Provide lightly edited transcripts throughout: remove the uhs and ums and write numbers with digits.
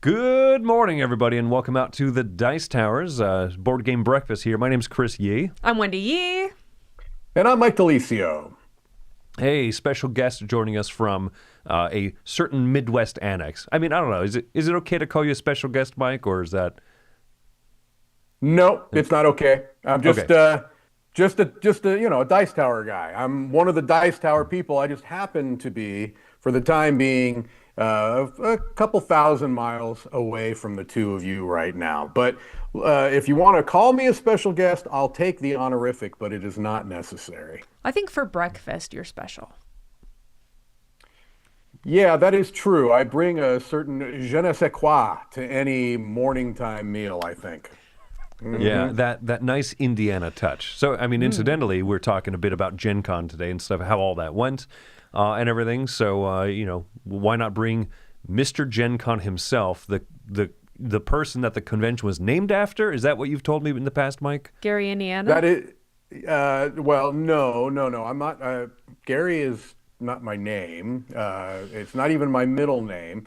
Good morning, everybody, and welcome out to the Dice Towers board game breakfast here. My name's Chris Yi. I'm Wendy Yi. And I'm Mike DiLisio. Hey, special guest joining us from a certain Midwest annex. I mean, I don't know. Is it okay to call you a special guest, Mike, or is that? No, it's not okay. I'm just Okay. a Dice Tower guy. I'm one of the Dice Tower people. I just happen to be, for the time being, a couple thousand miles away from the two of you right now. But if you want to call me a special guest, I'll take the honorific, but it is not necessary. I think for breakfast, you're special. Yeah, that is true. I bring a certain je ne sais quoi to any morning time meal, I think. Yeah, that nice Indiana touch. So, I mean, incidentally, we're talking a bit about Gen Con today and stuff, how all that went and everything. So, why not bring Mr. Gen Con himself, the person that the convention was named after? Is that what you've told me in the past, Mike? Gary, Indiana? That is, well, no. I'm not, Gary is not my name. It's not even my middle name.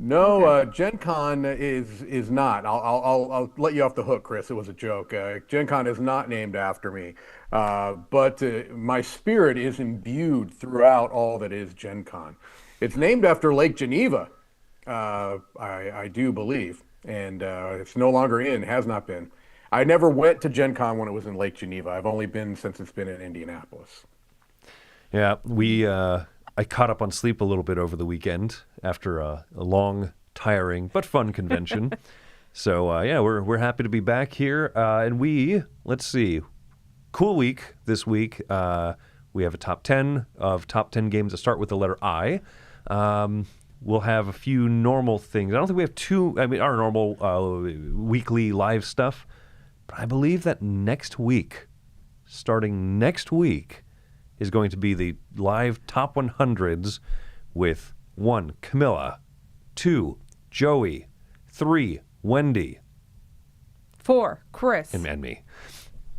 No, Gen Con is not. I'll let you off the hook, Chris. It was a joke. Gen Con is not named after me, but my spirit is imbued throughout all that is Gen Con. It's named after Lake Geneva, I do believe, and it's no longer has not been. I never went to Gen Con when it was in Lake Geneva. I've only been since it's been in Indianapolis. Yeah, I caught up on sleep a little bit over the weekend after a long, tiring, but fun convention. So, we're happy to be back here. And let's see, cool week this week. We have a top 10 games that start with the letter I. We'll have a few normal things. I don't think we have our normal weekly live stuff. But I believe that starting next week, is going to be the live top 100s with 1, Camilla, 2, Joey, 3, Wendy. 4, Chris. And me.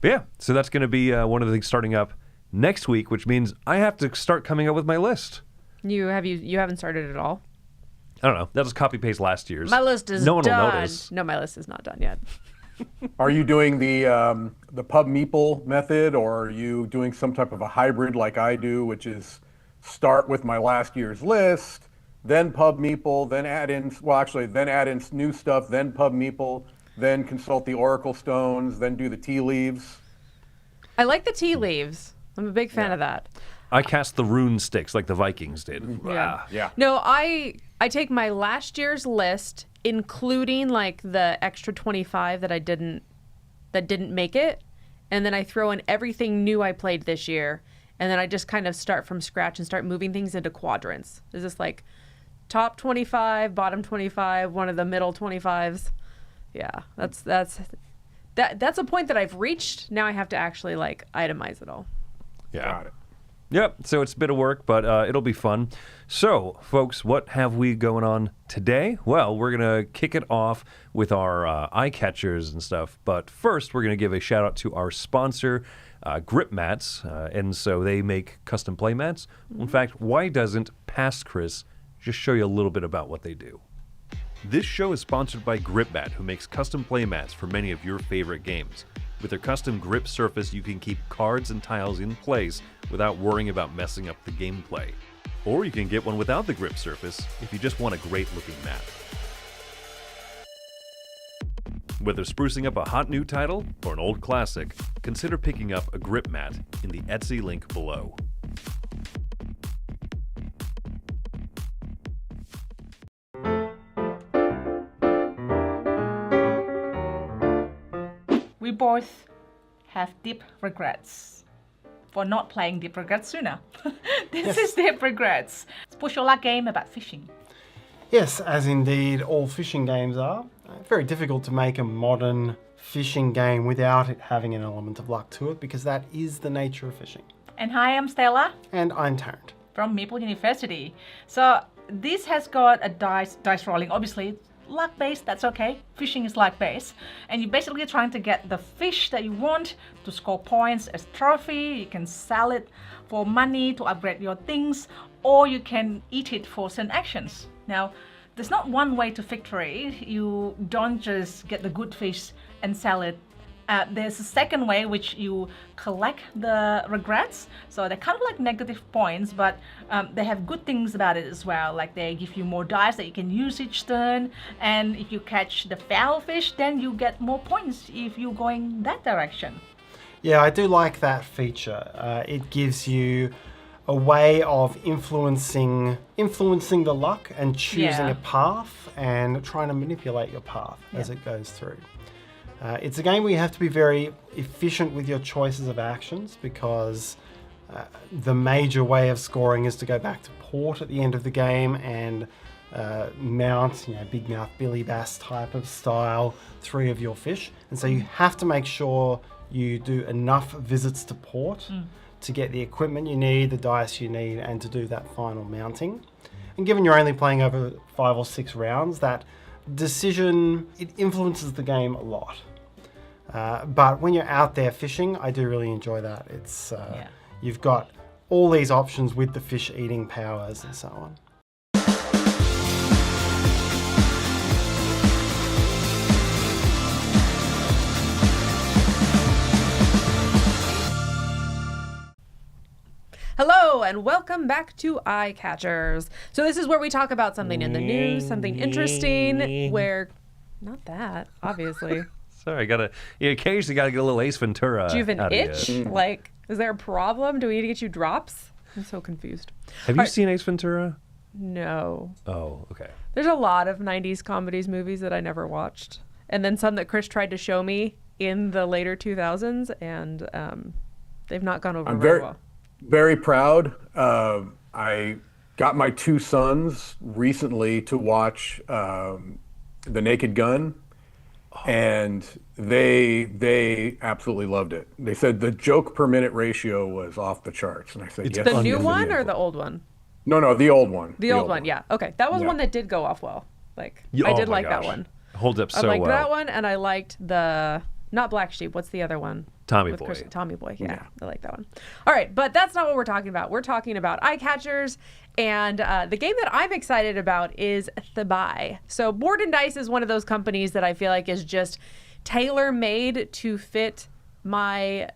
But yeah, so that's going to be one of the things starting up next week, which means I have to start coming up with my list. You haven't started at all? I don't know. That was copy-paste last year's. My list is no one done. will notice. No, my list is not done yet. Are you doing the pub meeple method, or are you doing some type of a hybrid like I do, which is start with my last year's list, then pub meeple, then add in new stuff, then pub meeple, then consult the oracle stones, then do the tea leaves? I like the tea leaves. I'm a big fan of that. I cast the rune sticks like the Vikings did. Yeah. Yeah. No, I take my last year's list, including like the extra 25 that didn't make it, and then I throw in everything new I played this year, and then I just kind of start from scratch and start moving things into quadrants. Is this like top 25, bottom 25, one of the middle 25s? Yeah, that's a point that I've reached. Now I have to actually like itemize it all. Yeah. Got it. Yep, so it's a bit of work, but it'll be fun. So, folks, what have we going on today? Well, we're going to kick it off with our Eyecatchers and stuff, but first we're going to give a shout-out to our sponsor, Grip Mats, and so they make custom play mats. In fact, why doesn't past Chris just show you a little bit about what they do? This show is sponsored by Grip Mat, who makes custom play mats for many of your favorite games. With their custom grip surface, you can keep cards and tiles in place without worrying about messing up the gameplay. Or you can get one without the grip surface if you just want a great-looking mat. Whether sprucing up a hot new title or an old classic, consider picking up a grip mat in the Etsy link below. We both have deep regrets for not playing Deep Regrets sooner. This is Deep Regrets. It's push your luck game about fishing. Yes, as indeed all fishing games are. Very difficult to make a modern fishing game without it having an element of luck to it, because that is the nature of fishing. And hi, I'm Stella And I'm Tarrant. from Maple University. So this has got a dice rolling, obviously luck-based, that's okay. Fishing is luck-based. And you're basically trying to get the fish that you want to score points as trophy. You can sell it for money to upgrade your things, or you can eat it for certain actions. Now, there's not one way to victory. You don't just get the good fish and sell it. There's a second way, which you collect the regrets. So they're kind of like negative points, but they have good things about it as well. Like they give you more dice that you can use each turn. And if you catch the foul fish, then you get more points if you're going that direction. Yeah, I do like that feature. It gives you a way of influencing the luck and choosing a path and trying to manipulate your path as it goes through. It's a game where you have to be very efficient with your choices of actions, because the major way of scoring is to go back to port at the end of the game and mount, big mouth Billy Bass type of style, 3 of your fish. And so you have to make sure you do enough visits to port to get the equipment you need, the dice you need, and to do that final mounting. And given you're only playing over 5 or 6 rounds, that decision, it influences the game a lot. But when you're out there fishing, I do really enjoy that. It's you've got all these options with the fish eating powers and so on. Hello and welcome back to Eyecatchers. So this is where we talk about something in the news, something interesting, where, not that, obviously. Sorry, you occasionally gotta get a little Ace Ventura. Do you have an out of itch? you. Like, is there a problem? Do we need to get you drops? I'm so confused. Have you seen Ace Ventura? No. Oh, okay. There's a lot of 90s comedies movies that I never watched. And then some that Chris tried to show me in the later 2000s, and they've not gone over very well. Very proud. I got my 2 sons recently to watch The Naked Gun, and they absolutely loved it. They said the joke per minute ratio was off the charts, and I said, yes. The new one or the old one? No, the old one. The old one, yeah. Okay, that was one that did go off well. Like, I did like that one. Holds up so well. I liked that one, and I liked not Black Sheep. What's the other one? Tommy Boy. Tommy Boy, yeah. I like that one. All right, but that's not what we're talking about. We're talking about Eyecatchers, and the game that I'm excited about is Thebai. So Board and Dice is one of those companies that I feel like is just tailor-made to fit my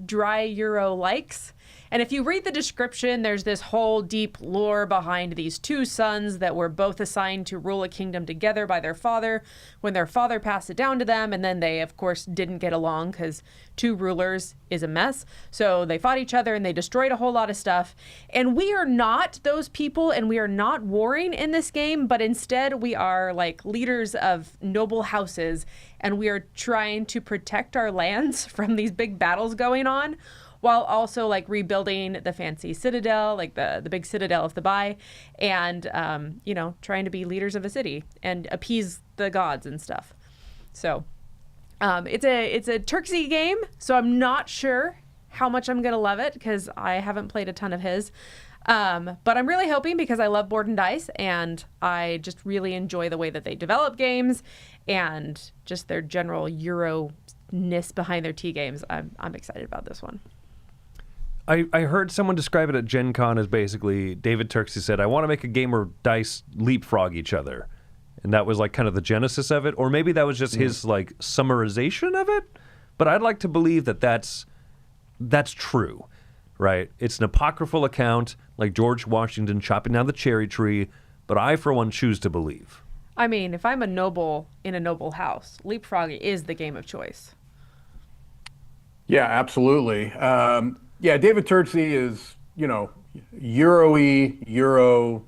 dry Euro likes. And if you read the description, there's this whole deep lore behind these 2 sons that were both assigned to rule a kingdom together by their father when their father passed it down to them. And then they, of course, didn't get along because 2 rulers is a mess. So they fought each other and they destroyed a whole lot of stuff. And we are not those people, and we are not warring in this game, but instead we are like leaders of noble houses, and we are trying to protect our lands from these big battles going on, while also like rebuilding the fancy citadel, like the big citadel of Thebai, and trying to be leaders of a city and appease the gods and stuff. So it's a Turksy game, so I'm not sure how much I'm gonna love it because I haven't played a ton of his. But I'm really hoping, because I love Board and Dice and I just really enjoy the way that they develop games and just their general Euro-ness behind their T games. I'm excited about this one. I heard someone describe it at Gen Con as basically, David Turksy said, I want to make a game where dice leapfrog each other. And that was like kind of the genesis of it. Or maybe that was just his like summarization of it. But I'd like to believe that that's true, right? It's an apocryphal account, like George Washington chopping down the cherry tree. But I, for one, choose to believe. I mean, if I'm a noble in a noble house, leapfrog is the game of choice. Yeah, absolutely. Yeah, David Turksy is, Euro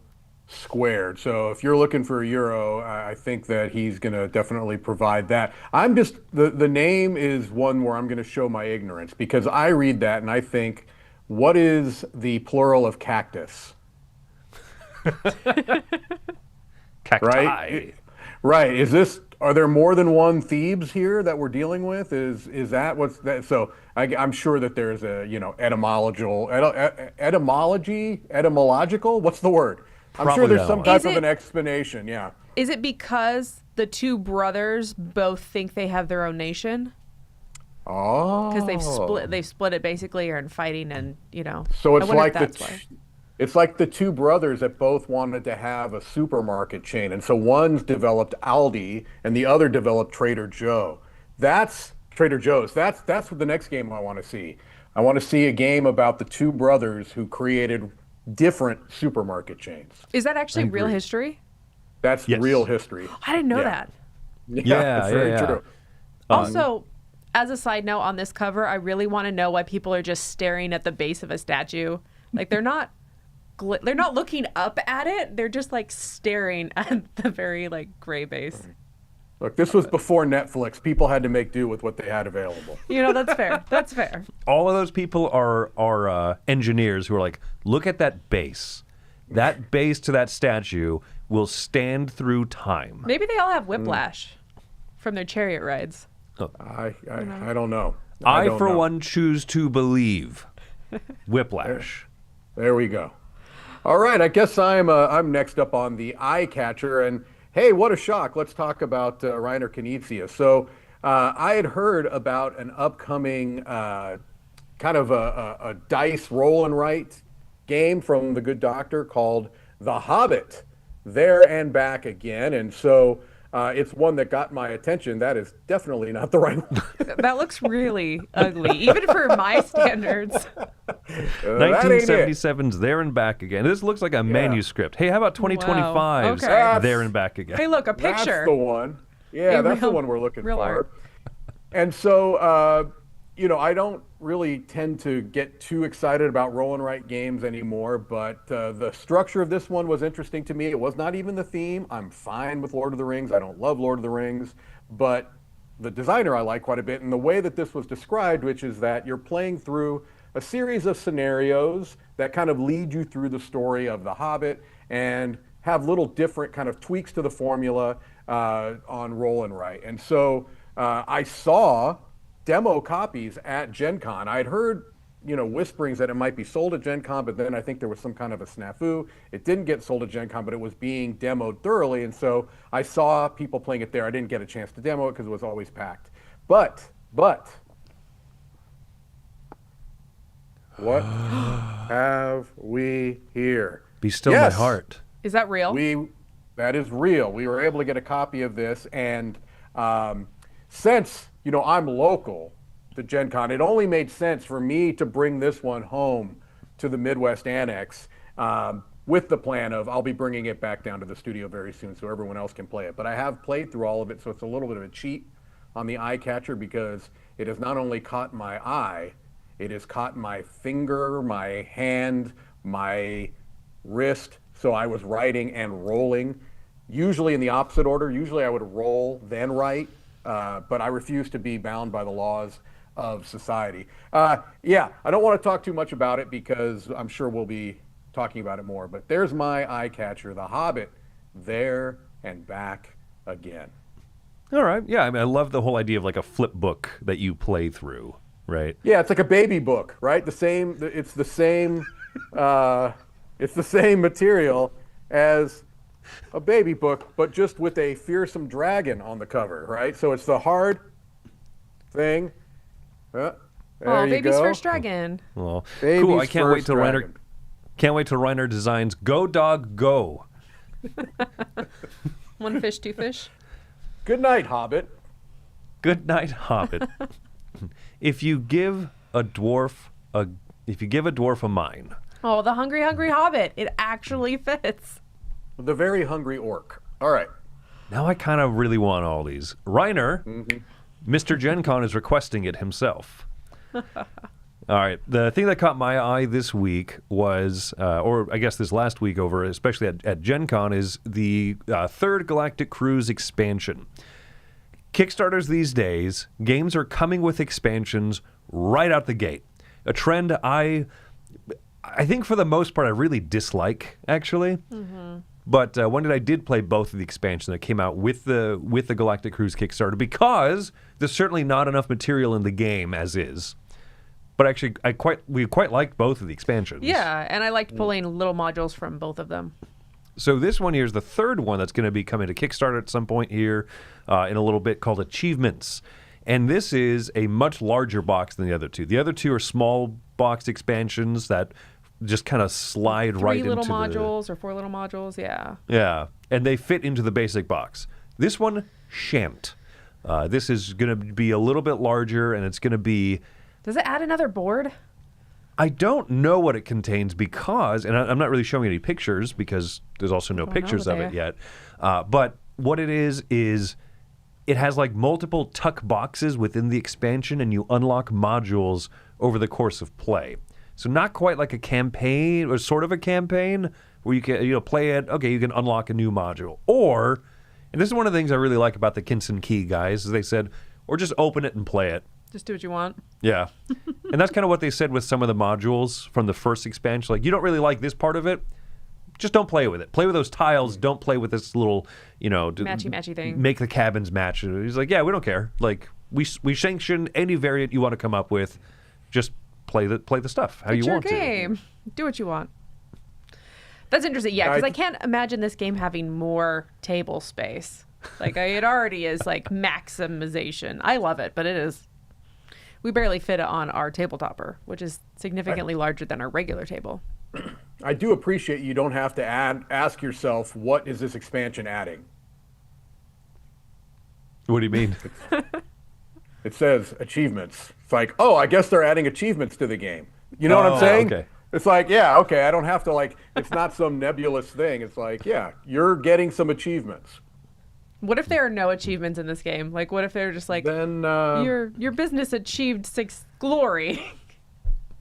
squared. So if you're looking for a Euro, I think that he's going to definitely provide that. I'm just, the name is one where I'm going to show my ignorance, because I read that and I think, what is the plural of cactus? Cacti. Right. Are there more than one Thebes here that we're dealing with? Is that what's that? So I'm sure that there's a etymological. What's the word? I'm sure there's some type of an explanation. Yeah. Is it because the 2 brothers both think they have their own nation? Oh. Because they've split it basically, are in fighting, and So it's like It's like the two brothers that both wanted to have a supermarket chain. And so one's developed Aldi and the other developed Trader Joe. That's Trader Joe's. That's what the next game I want to see. I want to see a game about the two brothers who created different supermarket chains. Is that actually real history? That's Yes. real history. I didn't know that. Yeah, it's very true. Also, as a side note on this cover, I really want to know why people are just staring at the base of a statue. Like they're not looking up at it. They're just like staring at the very like gray base. Look, this was before Netflix. People had to make do with what they had available. You know, that's fair. That's fair. All of those people are engineers who are like, look at that base. That base to that statue will stand through time. Maybe they all have whiplash from their chariot rides. I don't know. I don't for know. one, choose to believe. Whiplash. There we go. All right, I guess I'm next up on the Eyecatcher, and hey, what a shock! Let's talk about Reiner Knizia. So I had heard about an upcoming kind of a dice roll and write game from the good doctor called The Hobbit, There and Back Again, and so it's one that got my attention. That is definitely not the right one. That looks really ugly, even for my standards. 1977's There and Back Again. This looks like a manuscript. Hey, how about 2025's Okay. There and Back Again? Hey, look, a picture. That's the one. Yeah, that's the one we're looking real for. art. And so, I don't really tend to get too excited about roll and write games anymore, but the structure of this one was interesting to me. It was not even the theme. I'm fine with Lord of the Rings. I don't love Lord of the Rings, but the designer I like quite a bit, and the way that this was described, which is that you're playing through a series of scenarios that kind of lead you through the story of The Hobbit and have little different kind of tweaks to the formula on roll and write. And so I saw demo copies at Gen Con. I'd heard, whisperings that it might be sold at Gen Con, but then I think there was some kind of a snafu. It didn't get sold at Gen Con, but it was being demoed thoroughly, and so I saw people playing it there. I didn't get a chance to demo it because it was always packed. But, what have we here? Be still Yes. my heart. Is that real? That is real. We were able to get a copy of this, and since I'm local to Gen Con, it only made sense for me to bring this one home to the Midwest Annex with the plan of I'll be bringing it back down to the studio very soon so everyone else can play it. But I have played through all of it, so it's a little bit of a cheat on the Eyecatcher because it has not only caught my eye, it has caught my finger, my hand, my wrist. So I was writing and rolling, usually in the opposite order. Usually I would roll, then write, but I refuse to be bound by the laws of society. I don't want to talk too much about it because I'm sure we'll be talking about it more. But there's my Eyecatcher, The Hobbit, There and Back Again. All right. Yeah, I love the whole idea of like a flip book that you play through, right? Yeah, it's like a baby book, right? It's the same material as a baby book, but just with a fearsome dragon on the cover, right? So it's the hard thing. There you Baby's go. First Dragon. Well, Baby's cool. I can't wait first till dragon. Reiner designs Go Dog Go. One fish, two fish. Good night, Hobbit. Good night, Hobbit. If you give a dwarf a mine. Oh, the hungry, hungry hobbit. It actually fits. The very hungry orc. All right. Now I kind of really want all these. Reiner, Mr. Gen Con is requesting it himself. All right. The thing that caught my eye this week was, or I guess this last week over, especially at Gen Con, is the third Galactic Cruise expansion. Kickstarters these days, games are coming with expansions right out the gate. A trend I think for the most part I really dislike, actually. But I did play both of the expansions that came out with the Galactic Cruise Kickstarter because there's certainly not enough material in the game as is. But actually, we quite liked both of the expansions. Yeah, and I liked pulling little modules from both of them. So this one here is the third one that's going to be coming to Kickstarter at some point here in a little bit, called Achievements. And this is a much larger box than the other two. The other two are small box expansions that just kind of slide right into Three little modules or 4 little modules, yeah. Yeah, and they fit into the basic box. This one shan't. This is going to be a little bit larger, and it's going to be... Does it add another board? I don't know what it contains because, and I'm not really showing any pictures because there's also no pictures of it yet. But what it is it has like multiple tuck boxes within the expansion, and you unlock modules over the course of play. So not quite like a campaign, or sort of a campaign, where you can play it, okay, you can unlock a new module. Or, and this is one of the things I really like about the Kinson Key guys, is they said, or just open it and play it. Just do what you want. Yeah. And that's kind of what they said with some of the modules from the first expansion. Like, you don't really like this part of it, just don't play with it. Play with those tiles. Don't play with this little, matchy thing. Make the cabins match. And he's like, yeah, we don't care. Like, we sanction any variant you want to come up with. Just play the stuff how you want to. It's your game. Do what you want. That's interesting. Yeah, because I can't imagine this game having more table space. Like, it already is like maximization. I love it, but it is. We barely fit it on our table topper, which is significantly larger than our regular table. I do appreciate you don't have to ask yourself, what is this expansion adding? What do you mean? It says achievements. It's like, oh, I guess they're adding achievements to the game. You know what I'm saying? Okay. It's like, yeah, okay, I don't have to it's not some nebulous thing. It's like, yeah, you're getting some achievements. What if there are no achievements in this game? Like, what if they're just like, then your business achieved 6 glory?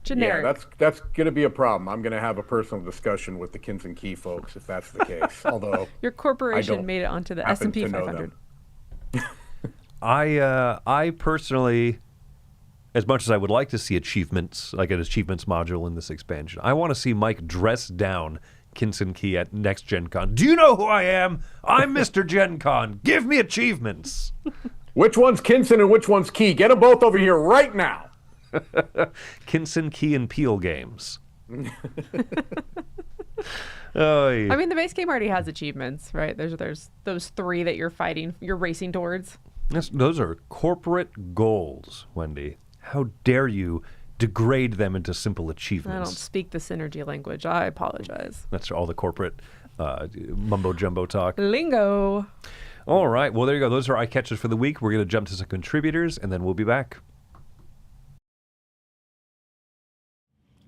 Generic. Yeah, that's going to be a problem. I'm going to have a personal discussion with the Kinson Key folks if that's the case. Although your corporation made it onto the S&P 500. I personally, as much as I would like to see achievements, like an achievements module in this expansion, I want to see Mike dress down Kinson Key at next Gen Con. Do you know who I am? I'm Mr. Gen Con. Give me achievements. Which one's Kinson and which one's Key? Get them both over here right now. Kinson, Key, and Peel games. Oh, yeah. I mean, the base game already has achievements, right? There's those 3 that you're racing towards. Those are corporate goals, Wendy. How dare you degrade them into simple achievements? I don't speak the synergy language. I apologize. That's all the corporate mumbo-jumbo talk. Lingo. All right. Well, there you go. Those are Eyecatchers for the week. We're going to jump to some contributors, and then we'll be back.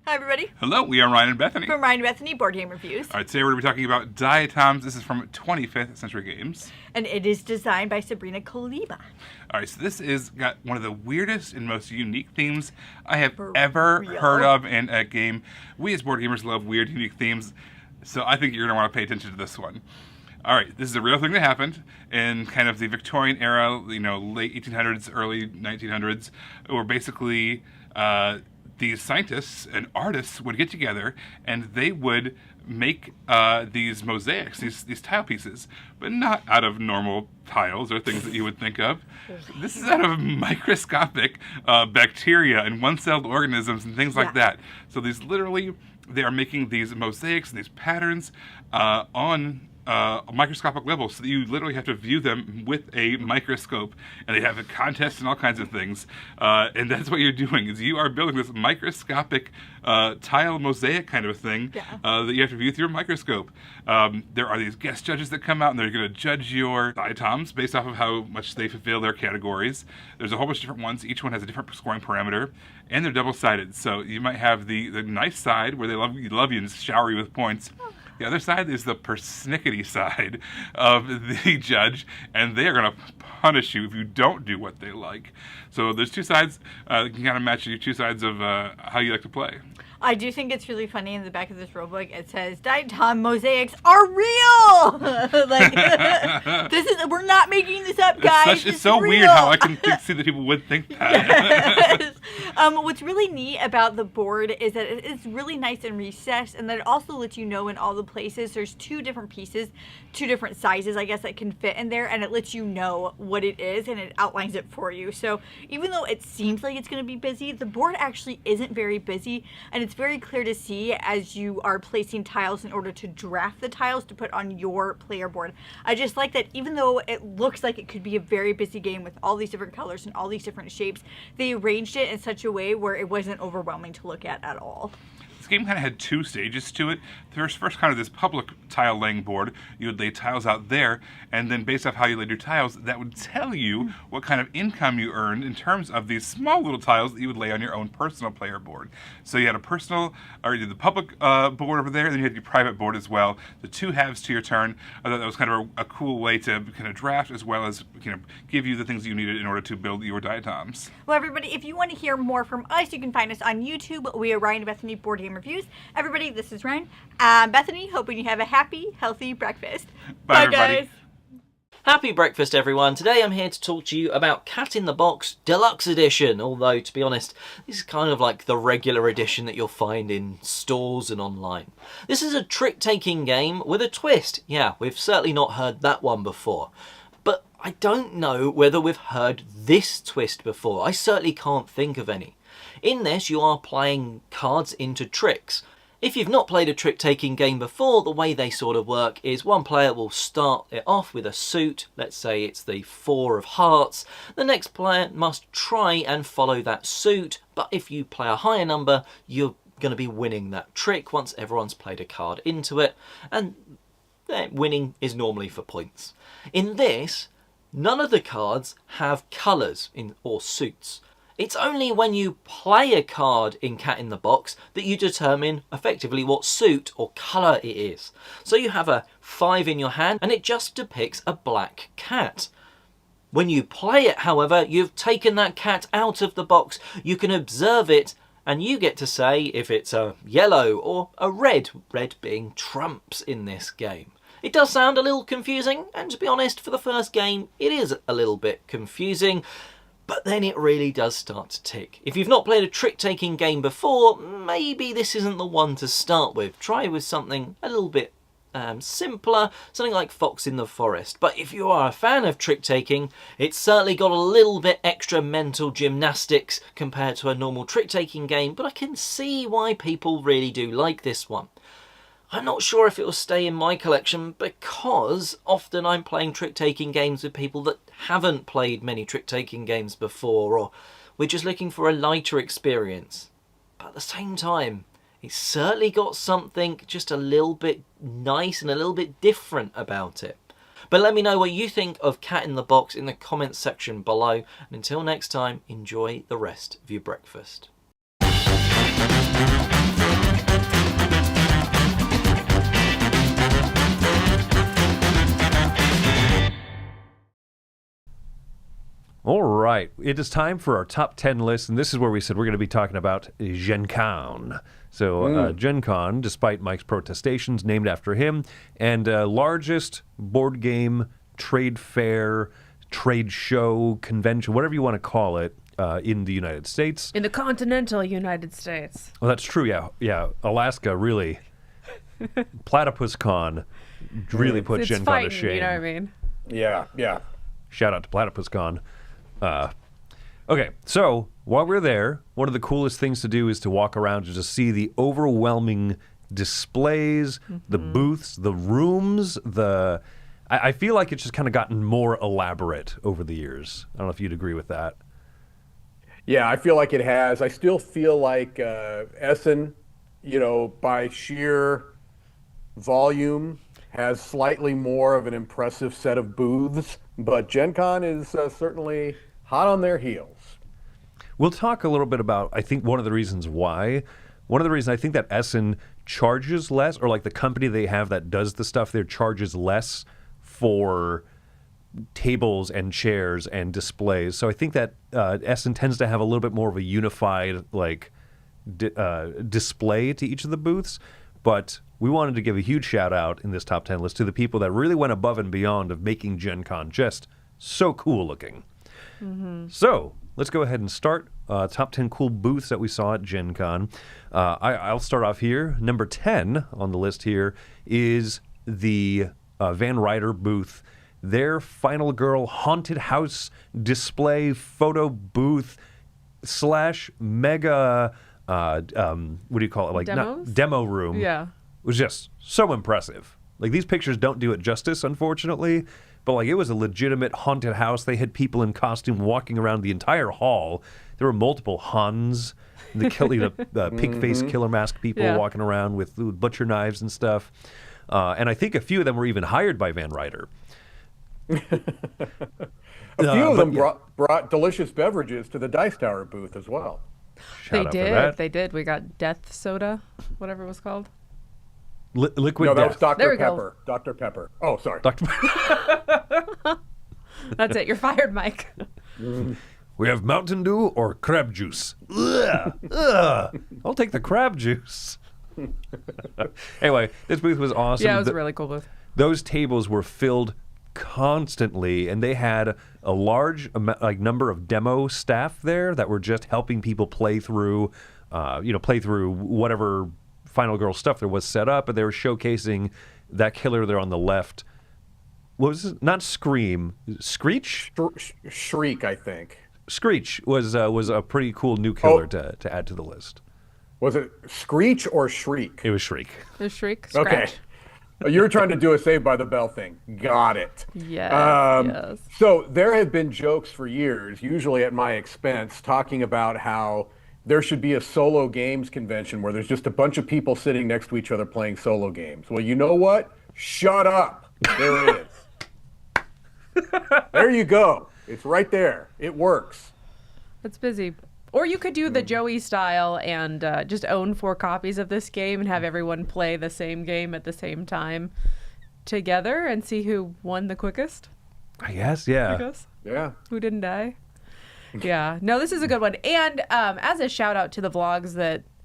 Hi, everybody. Hello, we are Ryan and Bethany. From Ryan and Bethany, Board Game Reviews. All right, today we're going to be talking about Diatoms. This is from 25th Century Games. And it is designed by Sabrina Koliba. All right, so this is got one of the weirdest and most unique themes I have ever heard of in a game. We as board gamers love weird, unique themes, so I think you're going to want to pay attention to this one. All right, this is a real thing that happened in kind of the Victorian era, late 1800s, early 1900s, where basically these scientists and artists would get together and they would make these mosaics, these tile pieces, but not out of normal tiles or things that you would think of. This is out of microscopic bacteria and one-celled organisms and things like that. So they are making these mosaics and these patterns on a microscopic level, so that you literally have to view them with a microscope, and they have a contest and all kinds of things, and that's what you're doing, is you are building this microscopic tile mosaic kind of thing that you have to view through a microscope. There are these guest judges that come out, and they're going to judge your diatoms based off of how much they fulfill their categories. There's a whole bunch of different ones. Each one has a different scoring parameter, and they're double-sided, so you might have the nice side where they love you and shower you with points. The other side is the persnickety side of the judge, and they are going to punish you if you don't do what they like. So there's 2 sides. You can kind of match your 2 sides of how you like to play. I do think it's really funny in the back of this rulebook. It says diatom mosaics are real. We're not making this up, guys. It's so weird how I can see that people would think that. Yes. What's really neat about the board is that it's really nice and recessed, and that it also lets you know in all the places there's 2 different pieces, 2 different sizes, I guess, that can fit in there, and it lets you know what it is, and it outlines it for you. So even though it seems like it's going to be busy, the board actually isn't very busy, and it's very clear to see as you are placing tiles in order to draft the tiles to put on your player board. I just like that even though it looks like it could be a very busy game with all these different colors and all these different shapes, they arranged it in such a way where it wasn't overwhelming to look at all. This game kind of had two stages to it. There's first kind of this public tile laying board. You would lay tiles out there, and then based off how you laid your tiles, that would tell you what kind of income you earned in terms of these small little tiles that you would lay on your own personal player board. So you had a personal, or you did the public board over there, and then you had your private board as well. The two halves to your turn. I thought that was kind of a cool way to kind of draft as well as give you the things you needed in order to build your diatoms. Well, everybody, if you want to hear more from us, you can find us on YouTube. We are Ryan and Bethany Board Game Reviews. Everybody, this is Ryan. Bethany, hoping you have a happy, healthy breakfast. Bye everybody. Guys. Happy breakfast, everyone. Today I'm here to talk to you about Cat in the Box Deluxe Edition, although, to be honest, this is kind of like the regular edition that you'll find in stores and online. This is a trick-taking game with a twist. Yeah, we've certainly not heard that one before. But I don't know whether we've heard this twist before. I certainly can't think of any. In this, you are playing cards into tricks. If you've not played a trick-taking game before, the way they sort of work is one player will start it off with a suit, let's say it's the 4 of hearts. The next player must try and follow that suit, but if you play a higher number, you're going to be winning that trick once everyone's played a card into it, and winning is normally for points. In this, none of the cards have colours or suits. It's only when you play a card in Cat in the Box that you determine effectively what suit or colour it is. So you have a 5 in your hand and it just depicts a black cat. When you play it, however, you've taken that cat out of the box. You can observe it and you get to say if it's a yellow or a red, red being trumps in this game. It does sound a little confusing, and to be honest, for the first game, it is a little bit confusing. But then it really does start to tick. If you've not played a trick-taking game before, maybe this isn't the one to start with. Try with something a little bit simpler, something like Fox in the Forest. But if you are a fan of trick-taking, it's certainly got a little bit extra mental gymnastics compared to a normal trick-taking game, but I can see why people really do like this one. I'm not sure if it will stay in my collection because often I'm playing trick-taking games with people that haven't played many trick-taking games before, or we're just looking for a lighter experience. But at the same time, it's certainly got something just a little bit nice and a little bit different about it. But let me know what you think of Cat in the Box in the comments section below. And until next time, enjoy the rest of your breakfast. All right, it is time for our top 10 list, and this is where we said we're going to be talking about Gen Con. So Gen Con, despite Mike's protestations, named after him, and largest board game, trade fair, trade show, convention, whatever you want to call it, in the United States. In the continental United States. Well, that's true, yeah. Alaska really, Platypus Con really put It's Gen Con fighting, to shame. you know what I mean? Yeah. Shout out to Platypus Con. Okay, so while we're there, one of the coolest things to do is to walk around and just see the overwhelming displays, the booths, the rooms, I feel like it's just kind of gotten more elaborate over the years. I don't know if you'd agree with that. Yeah, I feel like it has. I still feel like Essen, by sheer volume, has slightly more of an impressive set of booths, but Gen Con is certainly hot on their heels. We'll talk a little bit about, I think, one of the reasons why. One of the reasons I think that Essen charges less, or like the company they have that does the stuff there charges less for tables and chairs and displays. So I think that Essen tends to have a little bit more of a unified display to each of the booths. But we wanted to give a huge shout out in this top 10 list to the people that really went above and beyond of making Gen Con just so cool looking. So let's go ahead and start top 10 cool booths that we saw at Gen Con. I'll start off here. Number 10 on the list here is the Van Ryder booth. Their Final Girl haunted house display photo booth / mega what do you call it? Like demo room. Yeah. Was just so impressive. Like these pictures don't do it justice, unfortunately, but like it was a legitimate haunted house. They had people in costume walking around the entire hall. There were multiple Huns, the pig-faced killer mask people walking around with butcher knives and stuff. And I think a few of them were even hired by Van Ryder. A few of them brought delicious beverages to the Dice Tower booth as well. They did. They did. We got death soda, whatever it was called. Liquid No, that death. was Dr. There we Pepper. Dr. Pepper. Oh, sorry. Dr. That's it. You're fired, Mike. We have Mountain Dew or crab juice. Ugh. Ugh. I'll take the crab juice. Anyway, this booth was awesome. Yeah, it was a really cool booth. Those tables were filled constantly, and they had a large number of demo staff there that were just helping people play through whatever Final Girl stuff there was set up, and they were showcasing that killer there on the left. What was it? Not Scream, Screech? Shriek, I think. Screech was a pretty cool new killer to add to the list. Was it Screech or Shriek? It was Shriek. The Shriek, Scratch. Okay. You were trying to do a Saved by the Bell thing. Got it. Yes. So there have been jokes for years, usually at my expense, talking about how there should be a solo games convention where there's just a bunch of people sitting next to each other playing solo games. Well, you know what? Shut up. There it is. There you go. It's right there. It works. It's busy. Or you could do the Joey style and just own 4 copies of this game and have everyone play the same game at the same time together and see who won the quickest. I guess, yeah. I guess. Yeah. Who didn't die? Yeah. No, this is a good one. And as a shout out to the vlogs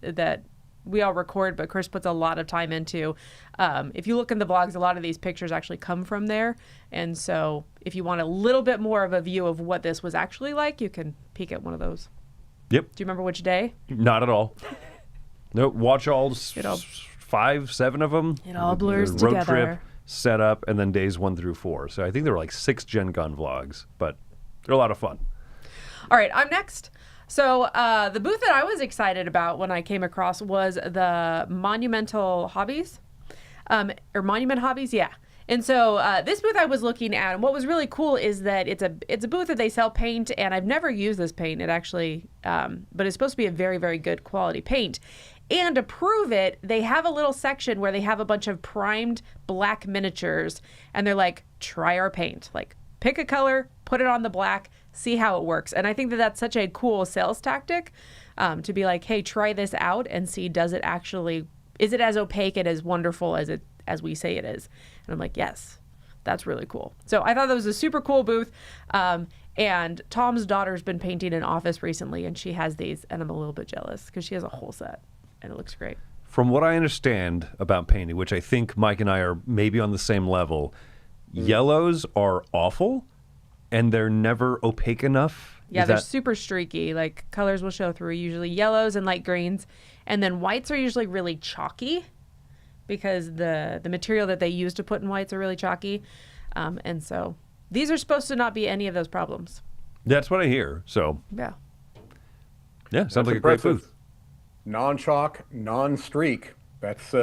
that we all record, but Chris puts a lot of time into. If you look in the vlogs, a lot of these pictures actually come from there. And so if you want a little bit more of a view of what this was actually like, you can peek at one of those. Yep. Do you remember which day? Not at all. Nope. Watch all 5, 7 of them. It all blurs road together. Trip, set up, and then days 1 through 4. So I think there were like 6 Gen Con vlogs, but they're a lot of fun. All right, I'm next. So the booth that I was excited about when I came across was the Monumental Hobbies, or Monument Hobbies, yeah. And so this booth I was looking at, and what was really cool is that it's a booth that they sell paint, and I've never used this paint. It actually, but it's supposed to be a very, very good quality paint. And to prove it, they have a little section where they have a bunch of primed black miniatures, and they're like, try our paint. Like, pick a color, put it on the black, see how it works. And I think that that's such a cool sales tactic to be like, hey, try this out and see, is it as opaque and as wonderful as we say it is? And I'm like, yes, that's really cool. So I thought that was a super cool booth. And Tom's daughter's been painting an office recently, and she has these, and I'm a little bit jealous because she has a whole set, and it looks great. From what I understand about painting, which I think Mike and I are maybe on the same level, yellows are awful, and they're never opaque enough. Yeah, they're super streaky. Like, colors will show through, usually yellows and light greens. And then whites are usually really chalky because the material that they use to put in whites are really chalky. And so these are supposed to not be any of those problems. That's what I hear. So, yeah, sounds like a great booth. Non-chalk, non-streak. That's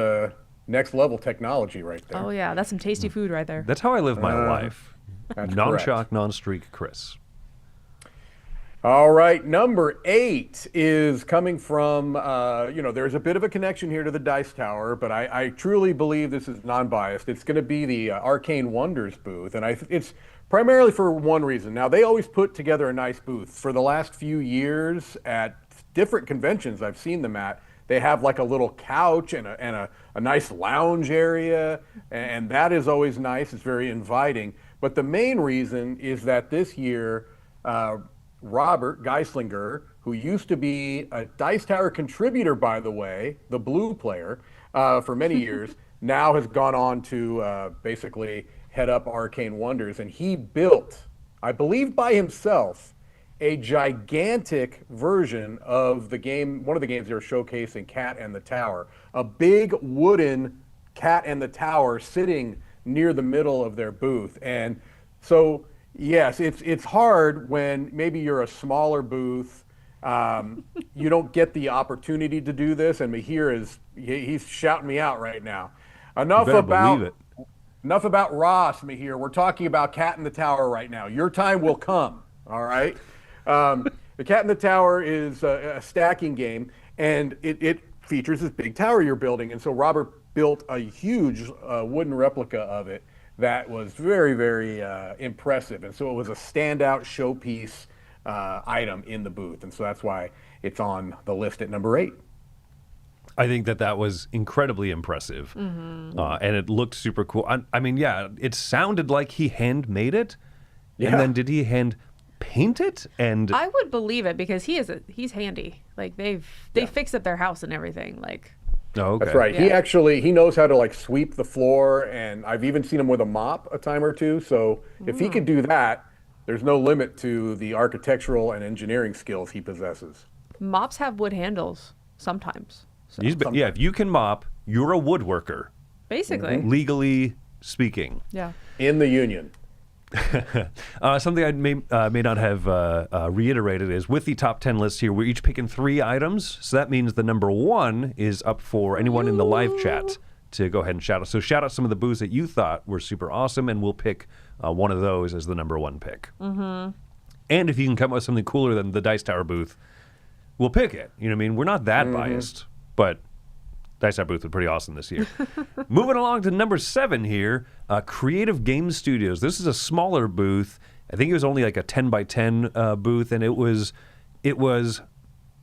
next level technology right there. Oh, yeah, that's some tasty food right there. That's how I live my life. That's Non-chalk, correct. non-streak Chris. All right, number 8 is coming from, there's a bit of a connection here to the Dice Tower, but I truly believe this is non-biased. It's going to be the Arcane Wonders booth, and it's primarily for one reason. Now, they always put together a nice booth. For the last few years at different conventions I've seen them at, they have like a little couch and a nice lounge area, and that is always nice. It's very inviting. But the main reason is that this year, Robert Geislinger, who used to be a Dice Tower contributor, by the way, the blue player, for many years, now has gone on to basically head up Arcane Wonders. And he built, I believe by himself, a gigantic version of the game, one of the games they were showcasing, Cat and the Tower. A big wooden Cat and the Tower sitting near the middle of their booth. And so, yes, it's hard when maybe you're a smaller booth. You don't get the opportunity to do this. And Mahir he's shouting me out right now. Enough You better about believe it. enough about Ross here. We're talking about Cat in the Tower right now. Your time will come. All right. The Cat in the Tower is a stacking game, and it features this big tower you're building. And so Robert built a huge wooden replica of it that was very, very impressive. And so it was a standout showpiece item in the booth. And so that's why it's on the list at number 8. I think that was incredibly impressive, and it looked super cool. I mean, yeah, it sounded like he handmade it, and then did he hand paint it? And I would believe it because he's handy. Like they fixed up their house and everything. Like, oh, okay. That's right. Yeah. He knows how to like sweep the floor, and I've even seen him with a mop a time or two. So if he could do that, there's no limit to the architectural and engineering skills he possesses. mops have wood handles sometimes. So. Yeah, if you can mop, you're a woodworker, Basically. legally speaking. Yeah. In the union. Something I may not have reiterated is with the top 10 list here, we're each picking 3 items. So that means the number 1 is up for anyone in the live chat to go ahead and shout out. So shout out some of the booths that you thought were super awesome, and we'll pick one of those as the number 1 pick. Mm-hmm. And if you can come up with something cooler than the Dice Tower booth, we'll pick it. You know what I mean? We're not that biased, but Dice Tower booth was pretty awesome this year. Moving along to number 7 here, Creative Game Studios. This is a smaller booth. I think it was only like a 10 by 10 booth, and it was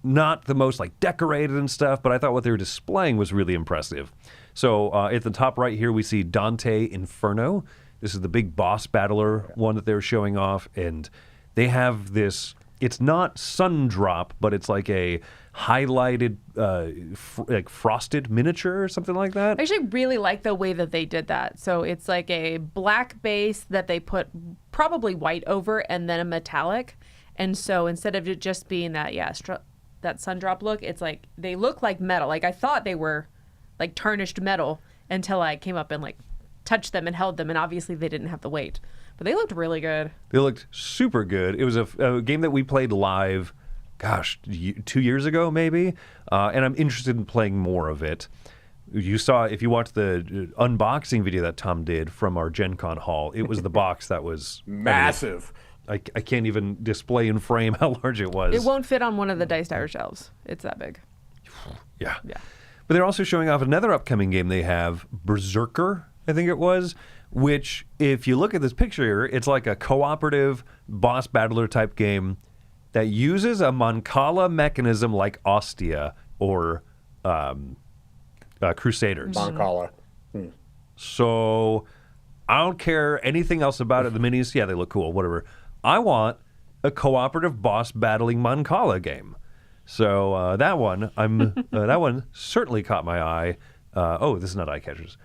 not the most like decorated and stuff, but I thought what they were displaying was really impressive. So at the top right here, we see Dante Inferno. This is the big boss battler one that they were showing off, and they have this. It's not sun drop, but it's like a highlighted, like frosted miniature or something like that. I actually really like the way that they did that. So it's like a black base that they put probably white over and then a metallic. And so instead of it just being that, that sun drop look, it's like they look like metal. Like I thought they were like tarnished metal until I came up and like touched them and held them. And obviously they didn't have the weight. But they looked really good. They looked super good. It was a game that we played live, 2 years ago maybe, and I'm interested in playing more of it. You saw, if you watched the unboxing video that Tom did from our Gen Con hall, it was the box that was massive. I can't even display and frame how large it was. It won't fit on one of the Dice Tower shelves. It's that big. Yeah. But they're also showing off another upcoming game they have, Berserker, I think it was, which, if you look at this picture, it's like a cooperative boss battler type game that uses a Mancala mechanism like Ostia or Crusaders. Mancala. So I don't care anything else about it. The minis, yeah, they look cool, whatever. I want a cooperative boss battling Mancala game. So that one, that one certainly caught my eye. Oh, this is not Eyecatchers.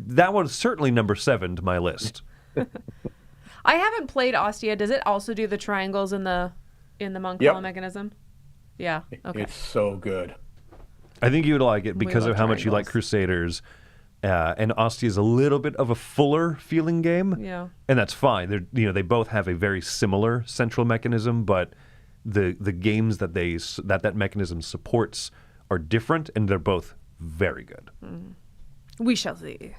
That one's certainly number 7 to my list. I haven't played Ostia. Does it also do the triangles in the Mancala mechanism? Yeah. Okay. It's so good. I think you would like it because of how much you like Crusaders. And Ostia is a little bit of a fuller feeling game. Yeah. And that's fine. They both have a very similar central mechanism, but the games that that mechanism supports are different, and they're both very good. We shall see.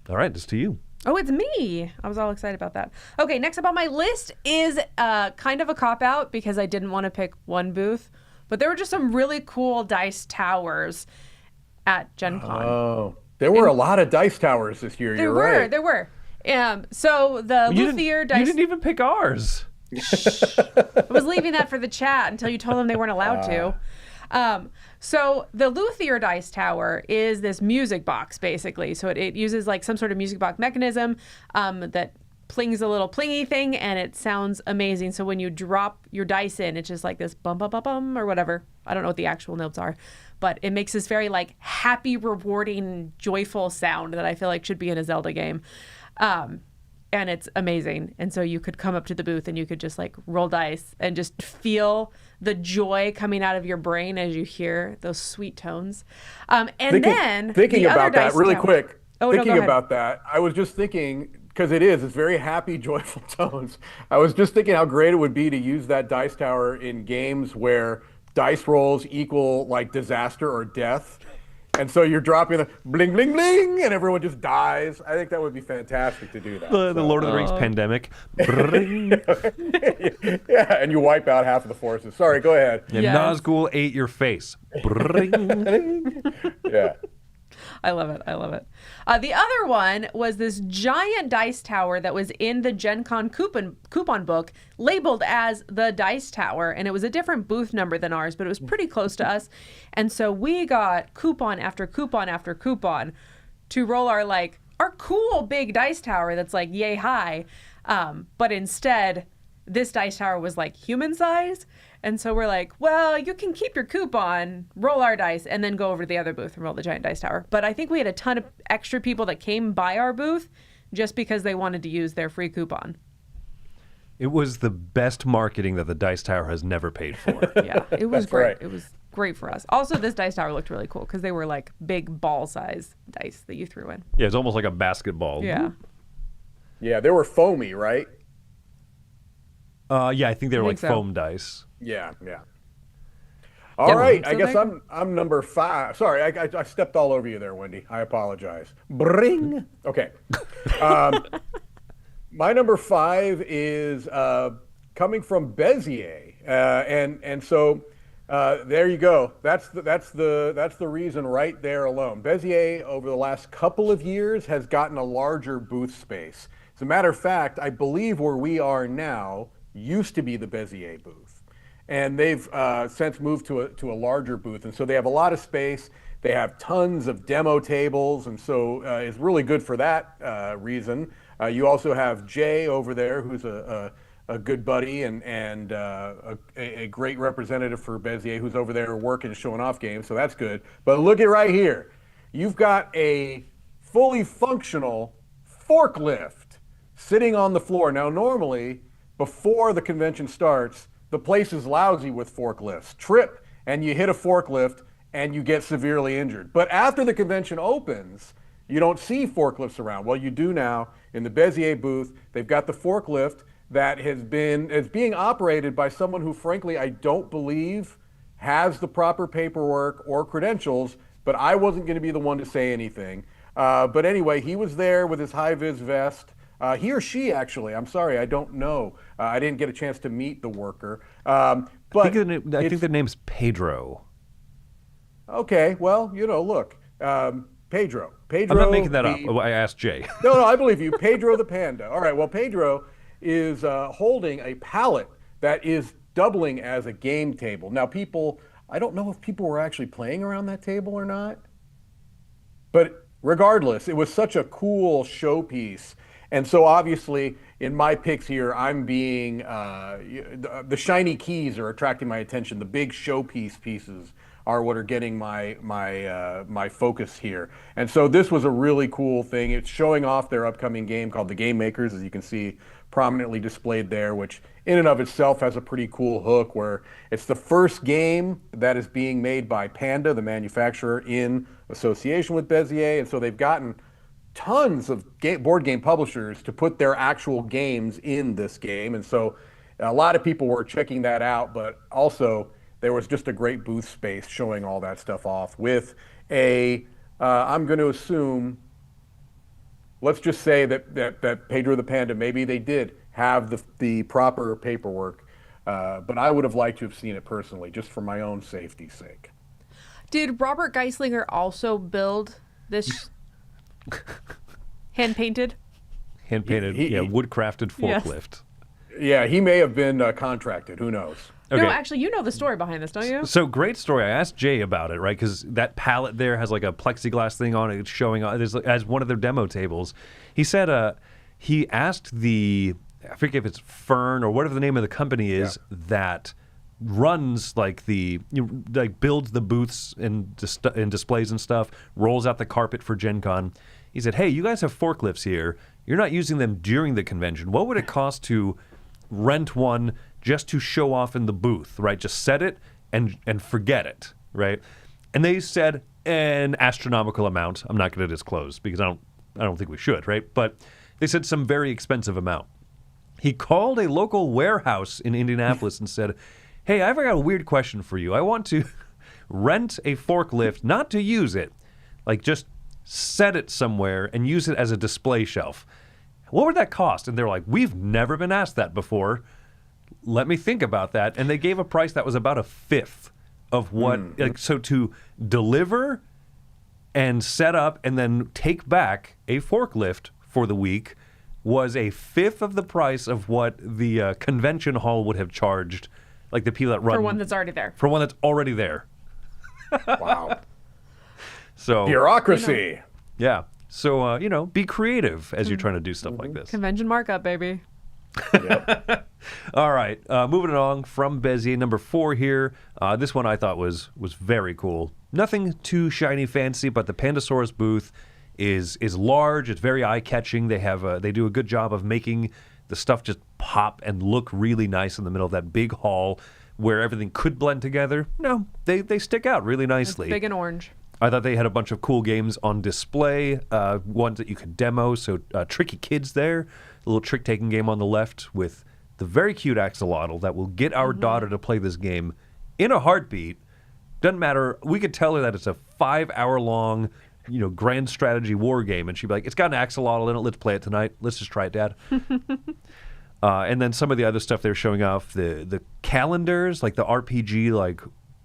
All right, this to you. Oh, it's me. I was all excited about that. Okay, next up on my list is kind of a cop-out because I didn't want to pick one booth, but there were just some really cool dice towers at Gen Con. Oh, there were a lot of dice towers this year. You're right. There were. So the Luthier dice... You didn't even pick ours. I was leaving that for the chat until you told them they weren't allowed to. So the Luthier dice tower is this music box, basically. So it uses like some sort of music box mechanism that plings a little plingy thing, and it sounds amazing. So when you drop your dice in, it's just like this bum bum bum bum or whatever. I don't know what the actual notes are, but it makes this very like happy, rewarding, joyful sound that I feel like should be in a Zelda game. And it's amazing. And so you could come up to the booth and you could just like roll dice and just feel the joy coming out of your brain as you hear those sweet tones. Thinking about that really quick. Thinking about that, I was just thinking, because it's very happy, joyful tones. I was just thinking how great it would be to use that dice tower in games where dice rolls equal like disaster or death. And so you're dropping the bling, bling, bling, and everyone just dies. I think that would be fantastic to do that. The Lord of the Rings pandemic. Yeah, and you wipe out half of the forces. Sorry, go ahead. And Yes. Nazgul ate your face. Yeah. I love it. I love it. The other one was this giant dice tower that was in the Gen Con coupon book labeled as the Dice Tower. And it was a different booth number than ours, but it was pretty close to us. And so we got coupon after coupon after coupon to roll our cool big dice tower that's like yay high. But instead, this dice tower was like human size. And so we're like, well, you can keep your coupon, roll our dice, and then go over to the other booth and roll the giant dice tower. But I think we had a ton of extra people that came by our booth just because they wanted to use their free coupon. It was the best marketing that the Dice Tower has never paid for. Yeah, it was That's great. right. It was great for us. Also, this dice tower looked really cool because they were like big ball size dice that you threw in. Yeah, it's almost like a basketball. Yeah. Yeah, they were foamy, right? Yeah, I think they were I like think so. foam dice. Yeah. All right, so I guess they- I'm number 5. Sorry, I stepped all over you there, Wendy. I apologize. Bring. Okay. My number 5 is coming from Bezier, and so there you go. That's the reason right there alone. Bezier over the last couple of years has gotten a larger booth space. As a matter of fact, I believe where we are now used to be the Bezier booth. And they've since moved to a larger booth, and so they have a lot of space. They have tons of demo tables, and so it's really good for that reason. You also have Jay over there, who's a good buddy and a great representative for Bezier, who's over there working, showing off games, so that's good. But look at right here. You've got a fully functional forklift sitting on the floor. Now, normally, before the convention starts, the place is lousy with forklifts. Trip and you hit a forklift and you get severely injured. But after the convention opens, you don't see forklifts around. Well, you do now in the Bezier booth. They've got the forklift that is being operated by someone who, frankly, I don't believe has the proper paperwork or credentials, but I wasn't going to be the one to say anything. But anyway, he was there with his high-vis vest. He or she, actually, I'm sorry, I don't know. I didn't get a chance to meet the worker. But I think the name's Pedro. Okay, well, look, Pedro. I'm not making that up. I asked Jay. No, I believe you. Pedro the Panda. All right, well, Pedro is holding a pallet that is doubling as a game table. Now, I don't know if people were actually playing around that table or not, but regardless, it was such a cool showpiece. And so obviously, in my picks here, I'm being, the shiny keys are attracting my attention. The big showpiece pieces are what are getting my focus here. And so this was a really cool thing. It's showing off their upcoming game called The Game Makers, as you can see prominently displayed there, which in and of itself has a pretty cool hook where it's the first game that is being made by Panda, the manufacturer, in association with Bezier. And so they've gotten tons of board game publishers to put their actual games in this game. And so a lot of people were checking that out, but also there was just a great booth space showing all that stuff off with I'm going to assume, let's just say that Pedro the Panda, maybe they did have the proper paperwork, but I would have liked to have seen it personally, just for my own safety's sake. Did Robert Geislinger also build this hand-painted? Hand-painted, wood-crafted forklift. Yeah, he may have been contracted. Who knows? Okay. No, actually, you know the story behind this, don't you? So great story. I asked Jay about it, right? Because that pallet there has like a plexiglass thing on it. It's showing as one of their demo tables. He said he asked I forget if it's Fern or whatever the name of the company is that runs builds the booths and displays and stuff, rolls out the carpet for Gen Con. He said, hey, you guys have forklifts here. You're not using them during the convention. What would it cost to rent one just to show off in the booth, right? Just set it and forget it, right? And they said an astronomical amount. I'm not going to disclose because I don't think we should, right? But they said some very expensive amount. He called a local warehouse in Indianapolis and said, hey, I've got a weird question for you. I want to rent a forklift, not to use it, Like, just set it somewhere and use it as a display shelf. What would that cost? And they're like, we've never been asked that before. Let me think about that. And they gave a price that was about a fifth of what, like, so to deliver and set up and then take back a forklift for the week was a fifth of the price of what the convention hall would have charged, like the people that run. For one that's already there. For one that's already there. Wow. So Bureaucracy. yeah. So, be creative as you're trying to do stuff like this. Convention markup, baby. Yep. All right, moving along from Bezier, number 4 here. This one I thought was very cool. Nothing too shiny fancy, but the Pandasaurus booth is large. It's very eye-catching. They do a good job of making the stuff just pop and look really nice in the middle of that big hall where everything could blend together. No, they stick out really nicely. It's big and orange. I thought they had a bunch of cool games on display, ones that you could demo. So Tricky Kids there, a little trick-taking game on the left with the very cute axolotl that will get our daughter to play this game in a heartbeat. Doesn't matter. We could tell her that it's a 5-hour-long, grand strategy war game, and she'd be like, it's got an axolotl in it. Let's play it tonight. Let's just try it, Dad. And then some of the other stuff they're showing off, the calendars, like the RPG, like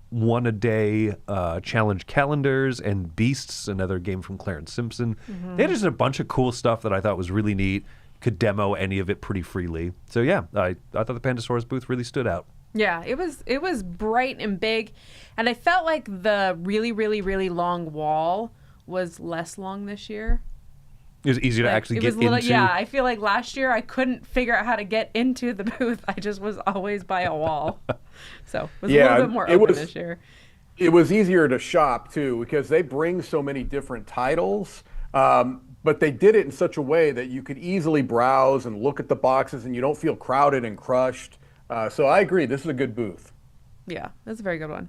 one-a-day challenge calendars, and Beasts, another game from Clarence Simpson. They had just a bunch of cool stuff that I thought was really neat. Could demo any of it pretty freely. So yeah, I thought the Pandasaurus booth really stood out. Yeah, it was bright and big, and I felt like the really, really, really long wall was less long this year. It was easier to actually get into. Yeah, I feel like last year I couldn't figure out how to get into the booth. I just was always by a wall. So it was a little bit more open this year. It was easier to shop, too, because they bring so many different titles. But they did it in such a way that you could easily browse and look at the boxes and you don't feel crowded and crushed. So I agree. This is a good booth. Yeah, that's a very good one.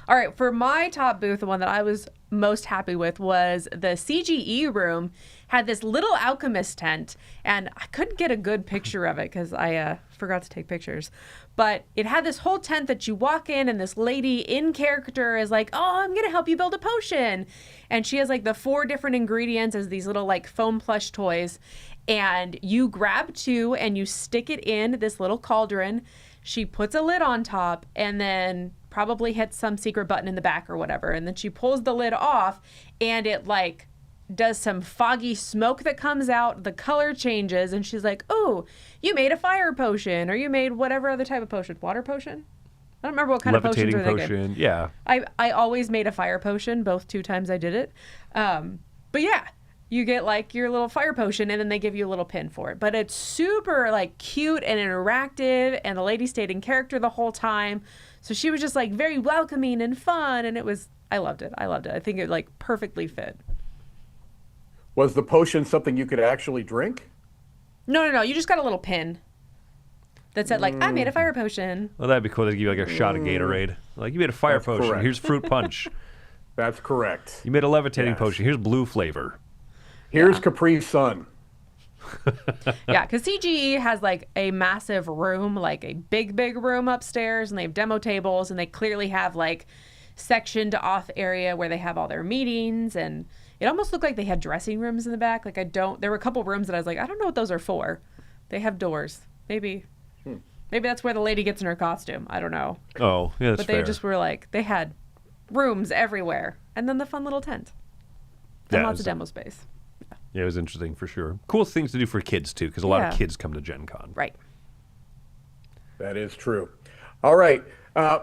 All right, for my top booth, the one that I was most happy with was the CGE room. Had this little alchemist tent, and I couldn't get a good picture of it because I forgot to take pictures. But it had this whole tent that you walk in, and this lady in character is like, oh, I'm going to help you build a potion. And she has like the 4 different ingredients as these little like foam plush toys. And you grab 2 and you stick it in this little cauldron. She puts a lid on top and then probably hits some secret button in the back or whatever. And then she pulls the lid off and it like does some foggy smoke that comes out. The color changes and she's like, oh, you made a fire potion or you made whatever other type of potion. Water potion? I don't remember what kind of potions were thinking. Potion, yeah. I always made a fire potion, both 2 times I did it. But yeah, you get like your little fire potion and then they give you a little pin for it. But it's super like cute and interactive and the lady stayed in character the whole time. So she was just like very welcoming and fun and I loved it. I think it like perfectly fit. Was the potion something you could actually drink? No. You just got a little pin that said like, I made a fire potion. Well, that'd be cool. They'd give you like a shot of Gatorade. Like, you made a fire potion. Correct. Here's fruit punch. That's correct. You made a levitating potion. Here's blue flavor. Here's Capri Sun. Yeah, because CGE has like a massive room, like a big room upstairs, and they have demo tables, and they clearly have like sectioned off area where they have all their meetings, and it almost looked like they had dressing rooms in the back. Like there were a couple rooms that I was like, I don't know what those are for. They have doors. Maybe that's where the lady gets in her costume. I don't know. Oh, yeah, that's But they just were like, they had rooms everywhere, and then the fun little tent, and lots of demo space. Yeah, it was interesting for sure. Cool things to do for kids too, because a lot of kids come to Gen Con. Right. That is true. All right.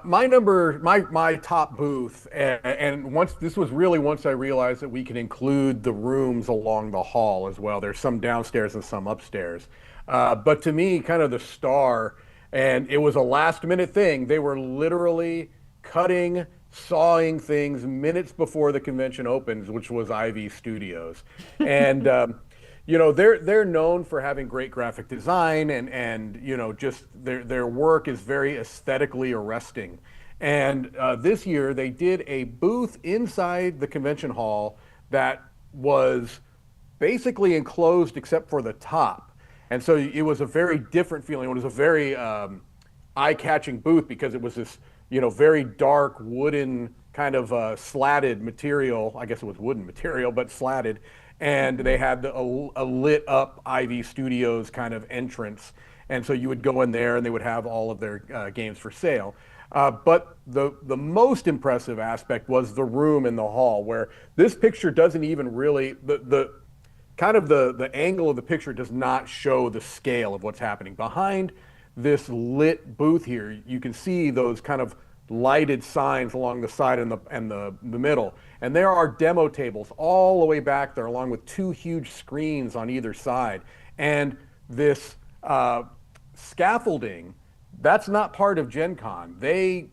My top booth, and once I realized that we can include the rooms along the hall as well. There's some downstairs and some upstairs. But to me, kind of the star, and it was a last minute thing. They were literally sawing things minutes before the convention opens, which was Ivy Studios. And, they're known for having great graphic design and just their work is very aesthetically arresting. And this year they did a booth inside the convention hall that was basically enclosed except for the top. And so it was a very different feeling. It was a very eye-catching booth because it was this very dark wooden kind of slatted material. I guess it was wooden material, but slatted. And they had a lit up Ivy Studios kind of entrance. And so you would go in there and they would have all of their games for sale. But the most impressive aspect was the room in the hall, where this picture doesn't even really, the angle of the picture does not show the scale of what's happening. Behind this lit booth here, you can see those kind of lighted signs along the side and the middle. And there are demo tables all the way back there, along with 2 huge screens on either side. And this scaffolding, that's not part of Gen Con. They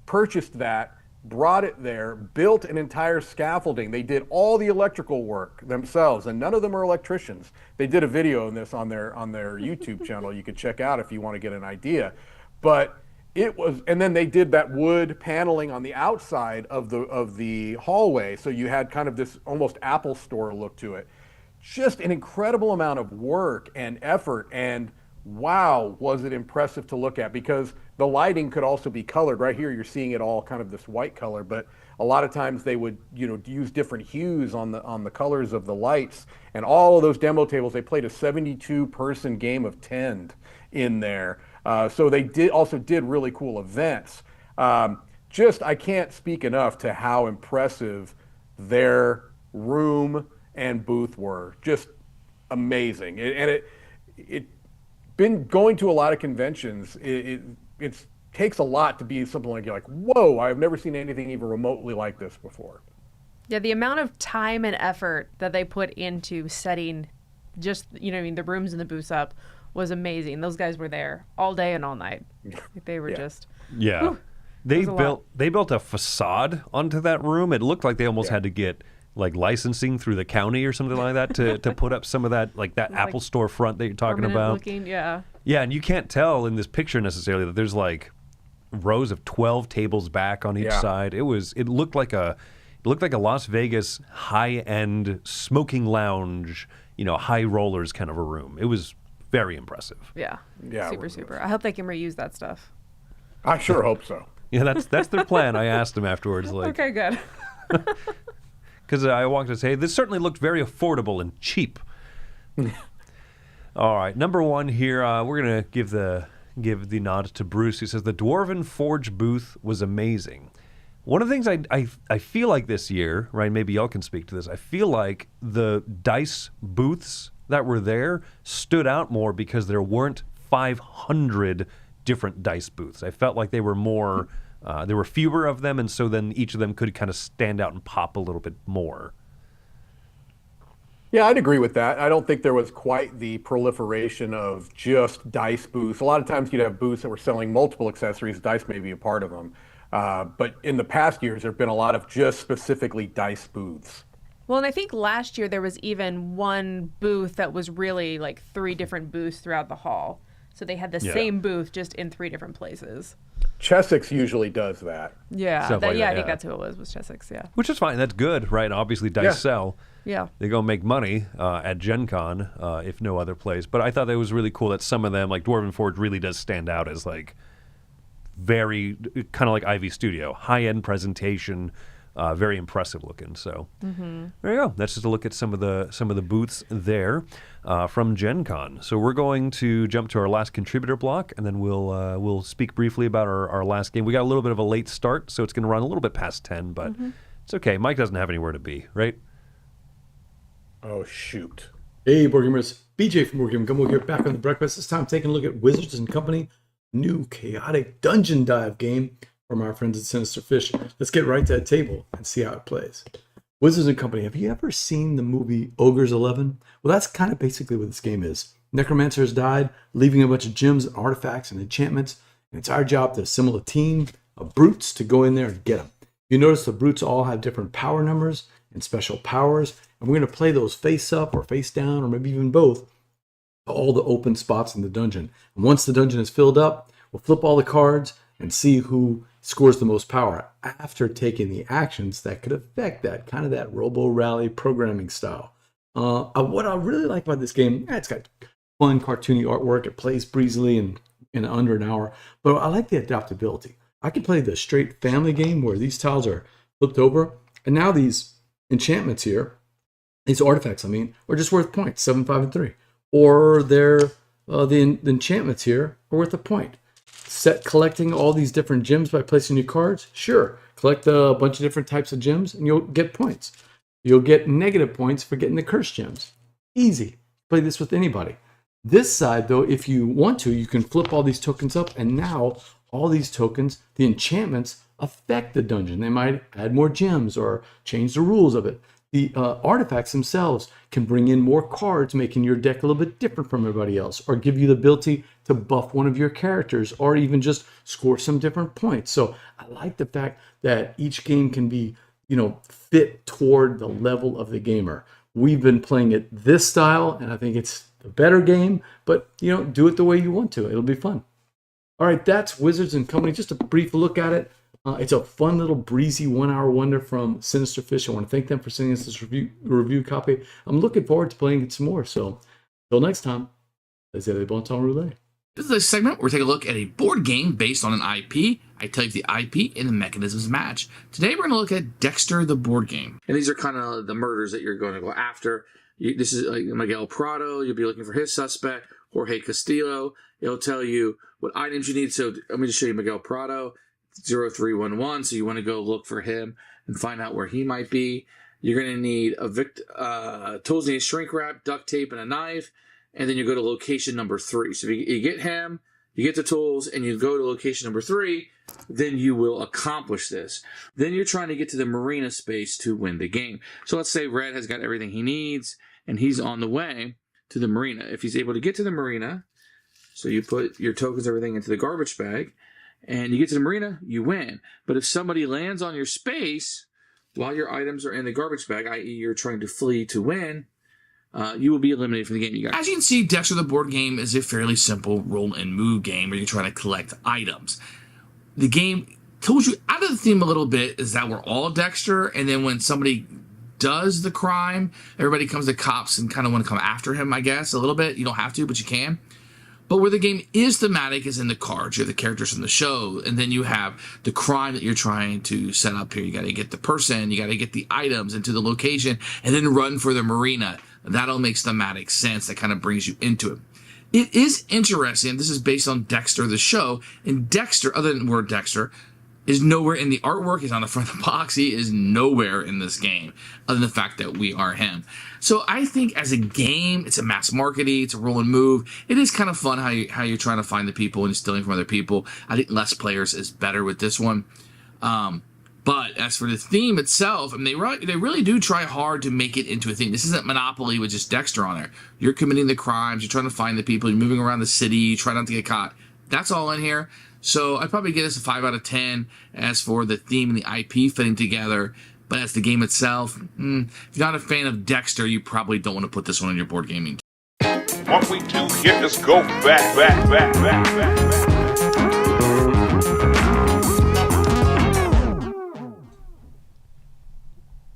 purchased that, brought it there, built an entire scaffolding. They did all the electrical work themselves, and none of them are electricians. They did a video on this on their YouTube channel you could check out if you want to get an idea. But it was, and then they did that wood paneling on the outside of the hallway, so you had kind of this almost Apple Store look to it. Just an incredible amount of work and effort, and wow, was it impressive to look at, because the lighting could also be colored. Right here, you're seeing it all kind of this white color, but a lot of times they would, use different hues on the colors of the lights. And all of those demo tables, they played a 72-person game of Tend in there. So they did really cool events. I can't speak enough to how impressive their room and booth were. Just amazing. It been going to a lot of conventions. It takes a lot to be something like, you're like, whoa, I've never seen anything even remotely like this before. Yeah, the amount of time and effort that they put into setting just, the rooms and the booths up was amazing. Those guys were there all day and all night. They were just... Yeah. Whew, they built a facade onto that room. It looked like they almost had to get licensing through the county or something like that to put up some of that, that Apple Store front that you're talking about. Looking, yeah. Yeah, and you can't tell in this picture necessarily that there's rows of 12 tables back on each side. It looked like a Las Vegas high-end smoking lounge, high rollers kind of a room. It was very impressive. Yeah. Super. I hope they can reuse that stuff. I sure hope so. Yeah, that's their plan. I asked them afterwards, okay, good. Because I walked and say, this certainly looked very affordable and cheap. All right, number 1 here. We're gonna give the nod to Bruce. He says the Dwarven Forge booth was amazing. One of the things I feel like this year, right? Maybe y'all can speak to this. I feel like the dice booths that were there stood out more because there weren't 500 different dice booths. I felt like they were more. There were fewer of them, and so then each of them could kind of stand out and pop a little bit more. Yeah, I'd agree with that. I don't think there was quite the proliferation of just dice booths. A lot of times you'd have booths that were selling multiple accessories. Dice may be a part of them. But in the past years, there have been a lot of just specifically dice booths. Well, and I think last year there was even one booth that was really 3 different booths throughout the hall. So they had the same booth just in 3 different places. Chessex usually does that. Yeah, I think that's who it was Chessex, yeah. Which is fine. That's good, right? Obviously, dice sell. Yeah. They go make money at Gen Con, if no other place. But I thought that was really cool that some of them, like Dwarven Forge, really does stand out as very, kind of like Ivy Studio. High-end presentation, very impressive looking. So there you go. That's just a look at some of the booths there from Gen Con. So we're going to jump to our last contributor block, and then we'll speak briefly about our last game. We got a little bit of a late start, so it's going to run a little bit past 10, but it's okay. Mike doesn't have anywhere to be, right? Oh, shoot. Hey, Board Gamers. BJ from Board Gaming Gumbo here, back on the breakfast. This time taking a look at Wizards & Company new chaotic dungeon dive game from our friends at Sinister Fish. Let's get right to that table and see how it plays. Wizards & Company, have you ever seen the movie Ogre's 11? Well, that's kind of basically what this game is. Necromancer has died, leaving a bunch of gems and artifacts and enchantments, and it's our job to assemble a team of brutes to go in there and get them. You notice the brutes all have different power numbers and special powers, and we're going to play those face up or face down or maybe even both to all the open spots in the dungeon. And once the dungeon is filled up, we'll flip all the cards and see who scores the most power after taking the actions that could affect that, kind of that robo-rally programming style. What I really like about this game, it's got fun cartoony artwork, it plays breezily in under an hour, but I like the adaptability. I can play the straight family game where these tiles are flipped over, and now these enchantments here, these artifacts, are just worth points, 7, 5, and 3. Or they're the enchantments here are worth a point. Collecting all these different gems by placing your cards, sure. Collect a bunch of different types of gems, and you'll get points. You'll get negative points for getting the cursed gems. Easy. Play this with anybody. This side, though, if you want to, you can flip all these tokens up, and now all these tokens, the enchantments, affect the dungeon. They might add more gems or change the rules of it. The artifacts themselves can bring in more cards, making your deck a little bit different from everybody else, or give you the ability to buff one of your characters, or even just score some different points. So I like the fact that each game can be, fit toward the level of the gamer. We've been playing it this style, and I think it's a better game, but do it the way you want to. It'll be fun. All right, that's Wizards and Company. Just a brief look at it. It's a fun little breezy 1-hour wonder from Sinister Fish. I want to thank them for sending us this review copy. I'm looking forward to playing it some more. So, until next time, let's have a bon temps roulette. This is a segment where we take a look at a board game based on an IP. I tell you the IP and the mechanisms match. Today we're going to look at Dexter, the board game. And these are kind of the murders that you're going to go after. This is like Miguel Prado. You'll be looking for his suspect, Jorge Castillo. It'll tell you what items you need. So let me just show you Miguel Prado. 0311, so you want to go look for him and find out where he might be. You're going to need tools, need shrink wrap, duct tape, and a knife, and then you go to location number 3. So if you get him, you get the tools, and you go to location number 3, then you will accomplish this. Then you're trying to get to the marina space to win the game. So let's say Red has got everything he needs, and he's on the way to the marina. If he's able to get to the marina, so you put your tokens, everything into the garbage bag, and you get to the marina, you win. But if somebody lands on your space while your items are in the garbage bag, i.e. you're trying to flee to win, you will be eliminated from the game. As you can see, Dexter the board game is a fairly simple roll and move game where you're trying to collect items. The game tells you out of the theme a little bit is that we're all Dexter, and then when somebody does the crime, everybody comes to cops and kind of want to come after him, I guess, a little bit. You don't have to, but you can. But where the game is thematic is in the cards. You have the characters from the show, and then you have the crime that you're trying to set up here. You got to get the person, you got to get the items into the location, and then run for the marina. That'll make thematic sense. That kind of brings you into it. It is interesting. This is based on Dexter, the show, and Dexter, other than the word Dexter, is nowhere in the artwork. He's on the front of the box. He is nowhere in this game, other than the fact that we are him. So I think as a game, it's a mass markety, it's a roll and move. It is kind of fun how you're trying to find the people and stealing from other people. I think less players is better with this one. But as for the theme itself, they really do try hard to make it into a theme. This isn't Monopoly with just Dexter on there. You're committing the crimes, you're trying to find the people, you're moving around the city, you try not to get caught. That's all in here. So I'd probably give this a 5 out of 10 as for the theme and the IP fitting together. But as the game itself, if you're not a fan of Dexter, you probably don't want to put this one on your board gaming. What we do here is go back.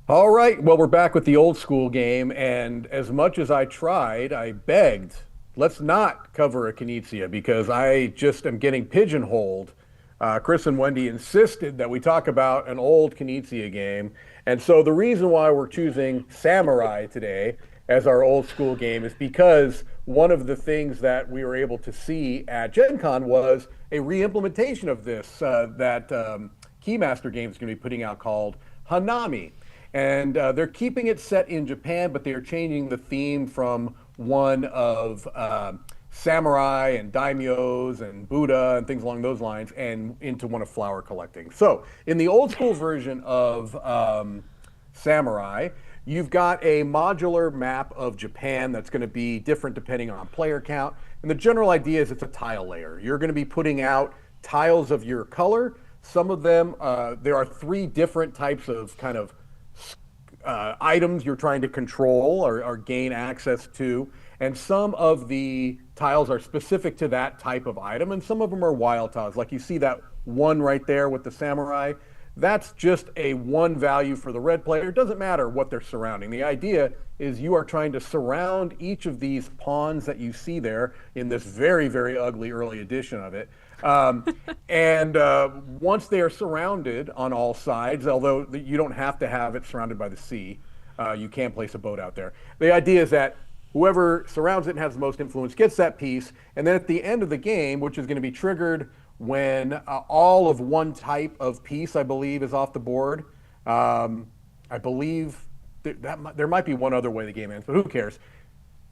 All right, well, we're back with the old school game, and as much as I tried, I begged, let's not cover a Knizia because I just am getting pigeonholed. Chris and Wendy insisted that we talk about an old Knizia game, and so the reason why we're choosing Samurai today as our old school game is because one of the things that we were able to see at Gen Con was a re-implementation of this that Keymaster Games is going to be putting out called Hanami. And they're keeping it set in Japan, but they're changing the theme from one of samurai and daimyos and Buddha and things along those lines and into one of flower collecting. So in the old school version of Samurai, you've got a modular map of Japan that's going to be different depending on player count. And the general idea is it's a tile layer. You're going to be putting out tiles of your color. Some of them, there are 3 different types of kind of items you're trying to control or gain access to, and some of the tiles are specific to that type of item, and some of them are wild tiles. Like you see that one right there with the samurai, that's just a 1 value for the red player. It doesn't matter what they're surrounding. The idea is you are trying to surround each of these pawns that you see there in this very, very ugly early edition of it And once they are surrounded on all sides, although you don't have to have it surrounded by the sea, you can place a boat out there. The idea is that whoever surrounds it and has the most influence gets that piece. And then at the end of the game, which is going to be triggered when all of one type of piece, I believe, is off the board. I believe there might be one other way the game ends, but who cares?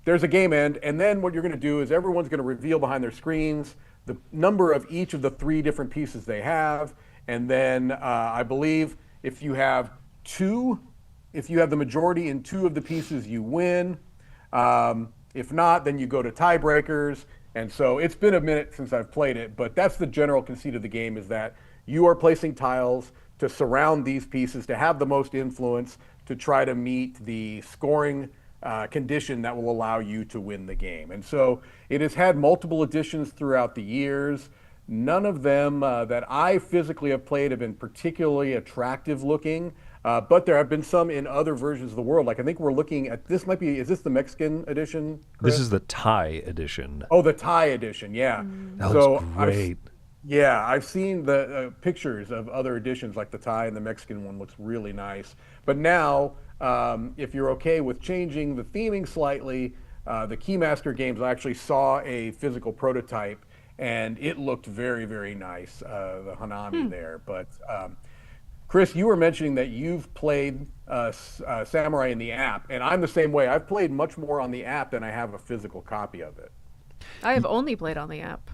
There's a game end, and then what you're going to do is everyone's going to reveal behind their screens the number of each of the 3 different pieces they have, and then I believe if you have the majority in 2 of the pieces, you win. If not, then you go to tiebreakers. And so it's been a minute since I've played it, but that's the general conceit of the game, is that you are placing tiles to surround these pieces, to have the most influence, to try to meet the scoring condition that will allow you to win the game. And so it has had multiple editions throughout the years. None of them that I physically have played have been particularly attractive looking, but there have been some in other versions of the world. Like I think we're looking at, is this the Mexican edition, Chris? This is the Thai edition. Oh, the Thai edition, yeah. That looks great. I've seen the pictures of other editions, like the Thai and the Mexican one looks really nice. But now, if you're okay with changing the theming slightly, the Keymaster games, I actually saw a physical prototype, and it looked very, very nice, the Hanami there. But Chris, you were mentioning that you've played Samurai in the app, and I'm the same way. I've played much more on the app than I have a physical copy of it. I have only played on the app.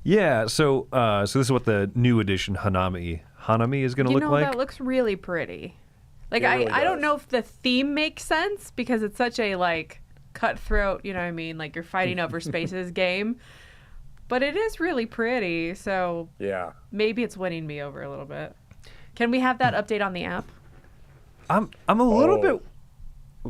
Yeah, so this is what the new edition Hanami is going to look like. That looks really pretty. Like, It really I don't does. know if the theme makes sense because it's such a, like, cutthroat, you know what I mean? Like, you're fighting over spaces game. But it is really pretty, so Yeah. maybe it's winning me over a little bit. Can we have that update on the app? I'm a little bit.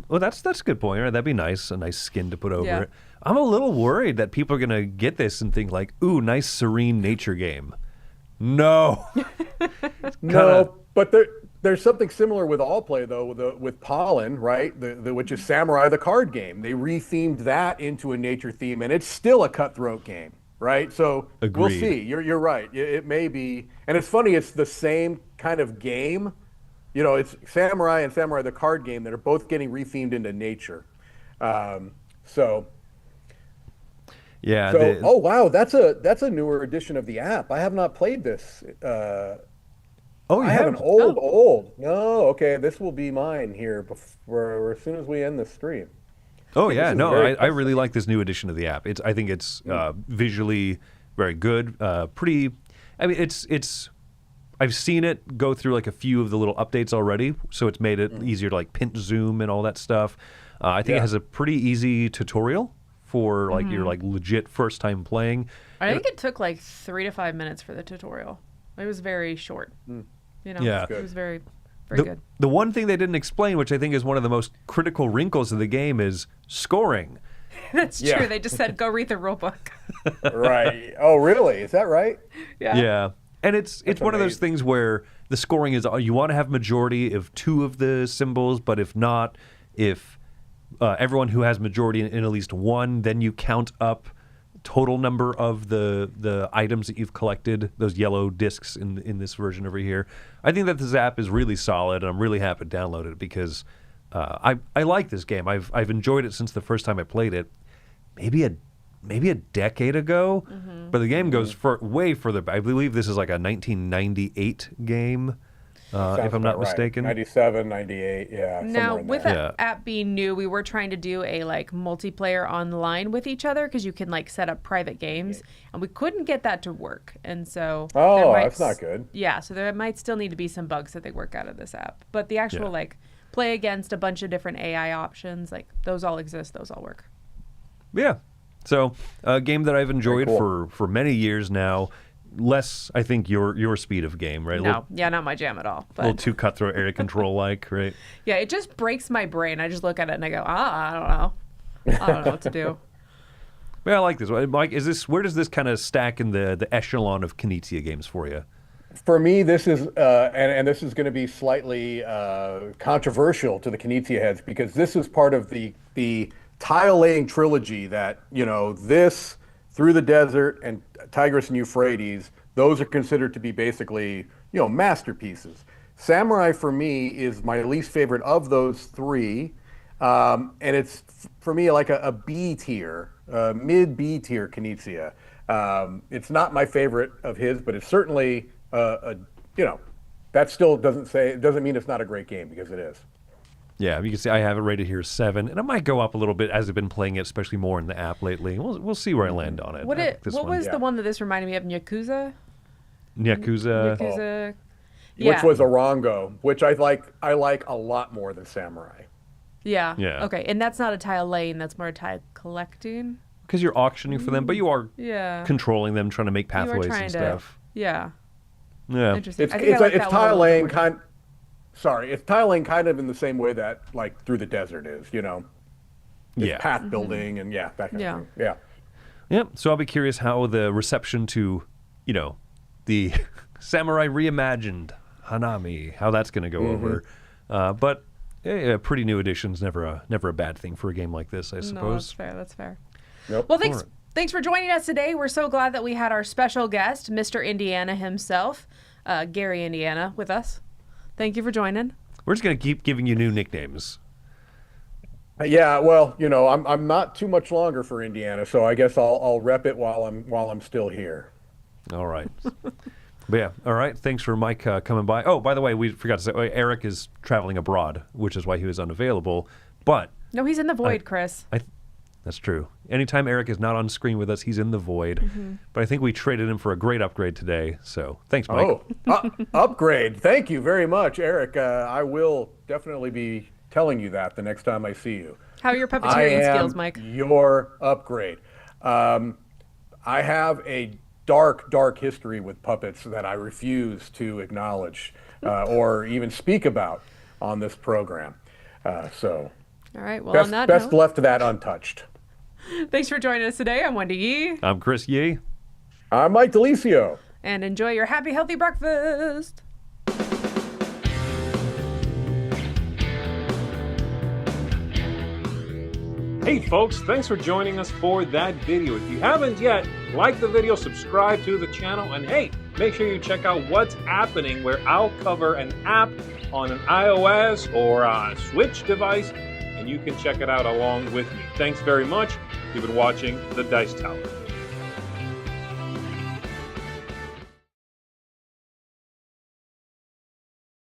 Well, that's a good point. Right? That'd be nice, a nice skin to put over it. I'm a little worried that people are gonna get this and think like, "Ooh, nice serene nature game." No. No, but there's something similar with All Play though, with Pollen, right? Which is Samurai the card game. They rethemed that into a nature theme, and it's still a cutthroat game, right? So we'll Agreed. see. You're right. It may be, and it's funny. It's the same kind of game. You know, it's Samurai and Samurai the card game that are both getting rethemed into nature. So Yeah. oh wow, that's a newer edition of the app. I have not played this. Oh, you I have an have? old. No, okay, this will be mine here before, as soon as we end this stream. Oh This yeah, is no, very I really like this new edition of the app. I think it's visually very good. Pretty. I mean, it's. I've seen it go through like a few of the little updates already, so it's made it easier to like pinch zoom and all that stuff. I think it has a pretty easy tutorial for like your like legit first time playing. I think it took like 3 to 5 minutes for the tutorial. It was very short. You know, Yeah. it was very, very good. The one thing they didn't explain, which I think is one of the most critical wrinkles of the game, is scoring. That's Yeah. true. They just said, go read the rule book. Right. Oh, really? Is that right? Yeah. And it's one of those things where the scoring is you want to have majority of 2 of the symbols, but if not, if everyone who has majority in at least 1, then you count up total number of the items that you've collected, those yellow discs in this version over here. I think that this app is really solid, and I'm really happy to download it because I like this game. I've enjoyed it since the first time I played it. Maybe a decade ago, but the game goes way further back. I believe this is like a 1998 game, if I'm not mistaken. 97, 98, yeah. Now, somewhere in with there. the app being new, we were trying to do a like multiplayer online with each other because you can like set up private games, and we couldn't get that to work. And so that's not good. Yeah, so there might still need to be some bugs that they work out of this app. But the actual like play against a bunch of different AI options, like those all exist, those all work. Yeah. So a game that I've enjoyed cool. for many years now. Less, I think, your speed of game, right? No, not my jam at all. A little But too cutthroat area control like, right? yeah, it just breaks my brain. I just look at it and I go, I don't know. I don't know what to do. Yeah, I like this. Mike, where does this kind of stack in the echelon of Knizia games for you? For me, this is, and this is going to be slightly controversial to the Knizia heads, because this is part of the tile laying trilogy that, you know, this Through the Desert and Tigris and Euphrates, those are considered to be basically, masterpieces. Samurai for me is my least favorite of those three, and it's for me like a B tier, mid B tier Knizia. It's not my favorite of his, but it's certainly that still doesn't mean it's not a great game, because it is. Yeah, you can see I have it rated here 7, and I might go up a little bit as I've been playing it, especially more in the app lately. We'll see where I land on it. What was the one that this reminded me of? Yakuza. Yakuza. Yeah. Which was Orango, which I like a lot more than Samurai. Yeah. Yeah. Okay, and that's not a tile laying; that's more a tile collecting. Because you're auctioning for them, but you are controlling them, trying to make pathways and stuff. Yeah. Yeah. Interesting. It's tile laying kind. Sorry, it's tile laying kind of in the same way that like Through the Desert is. It's path building and that kind of thing. Yeah. Yeah. So I'll be curious how the reception to, the Samurai Reimagined Hanami, how that's going to go over. But a pretty new edition's never a bad thing for a game like this, I suppose. No, that's fair. Nope. Well, thanks for joining us today. We're so glad that we had our special guest, Mr. Indiana himself, Gary Indiana, with us. Thank you for joining. We're just going to keep giving you new nicknames. Yeah, well, I'm not too much longer for Indiana, so I guess I'll rep it while I'm still here. All right. But yeah, all right. Thanks for Mike coming by. Oh, by the way, we forgot to say Eric is traveling abroad, which is why he was unavailable. But no, he's in the void, Chris. That's true. Anytime Eric is not on screen with us, he's in the void. But I think we traded him for a great upgrade today. So thanks, Mike. Upgrade. Thank you very much, Eric. I will definitely be telling you that the next time I see you. How are your puppeteering skills, Mike? Your upgrade. I have a dark history with puppets that I refuse to acknowledge or even speak about on this program. All right. Well, best left that untouched. Thanks for joining us today. I'm Wendy Yi. I'm Chris Yi. I'm Mike DiLisio. And enjoy your happy, healthy breakfast. Hey folks, thanks for joining us for that video. If you haven't yet, like the video, subscribe to the channel, and hey, make sure you check out what's happening, where I'll cover an app on an iOS or a Switch device, and you can check it out along with me. Thanks very much. You've been watching The Dice Tower.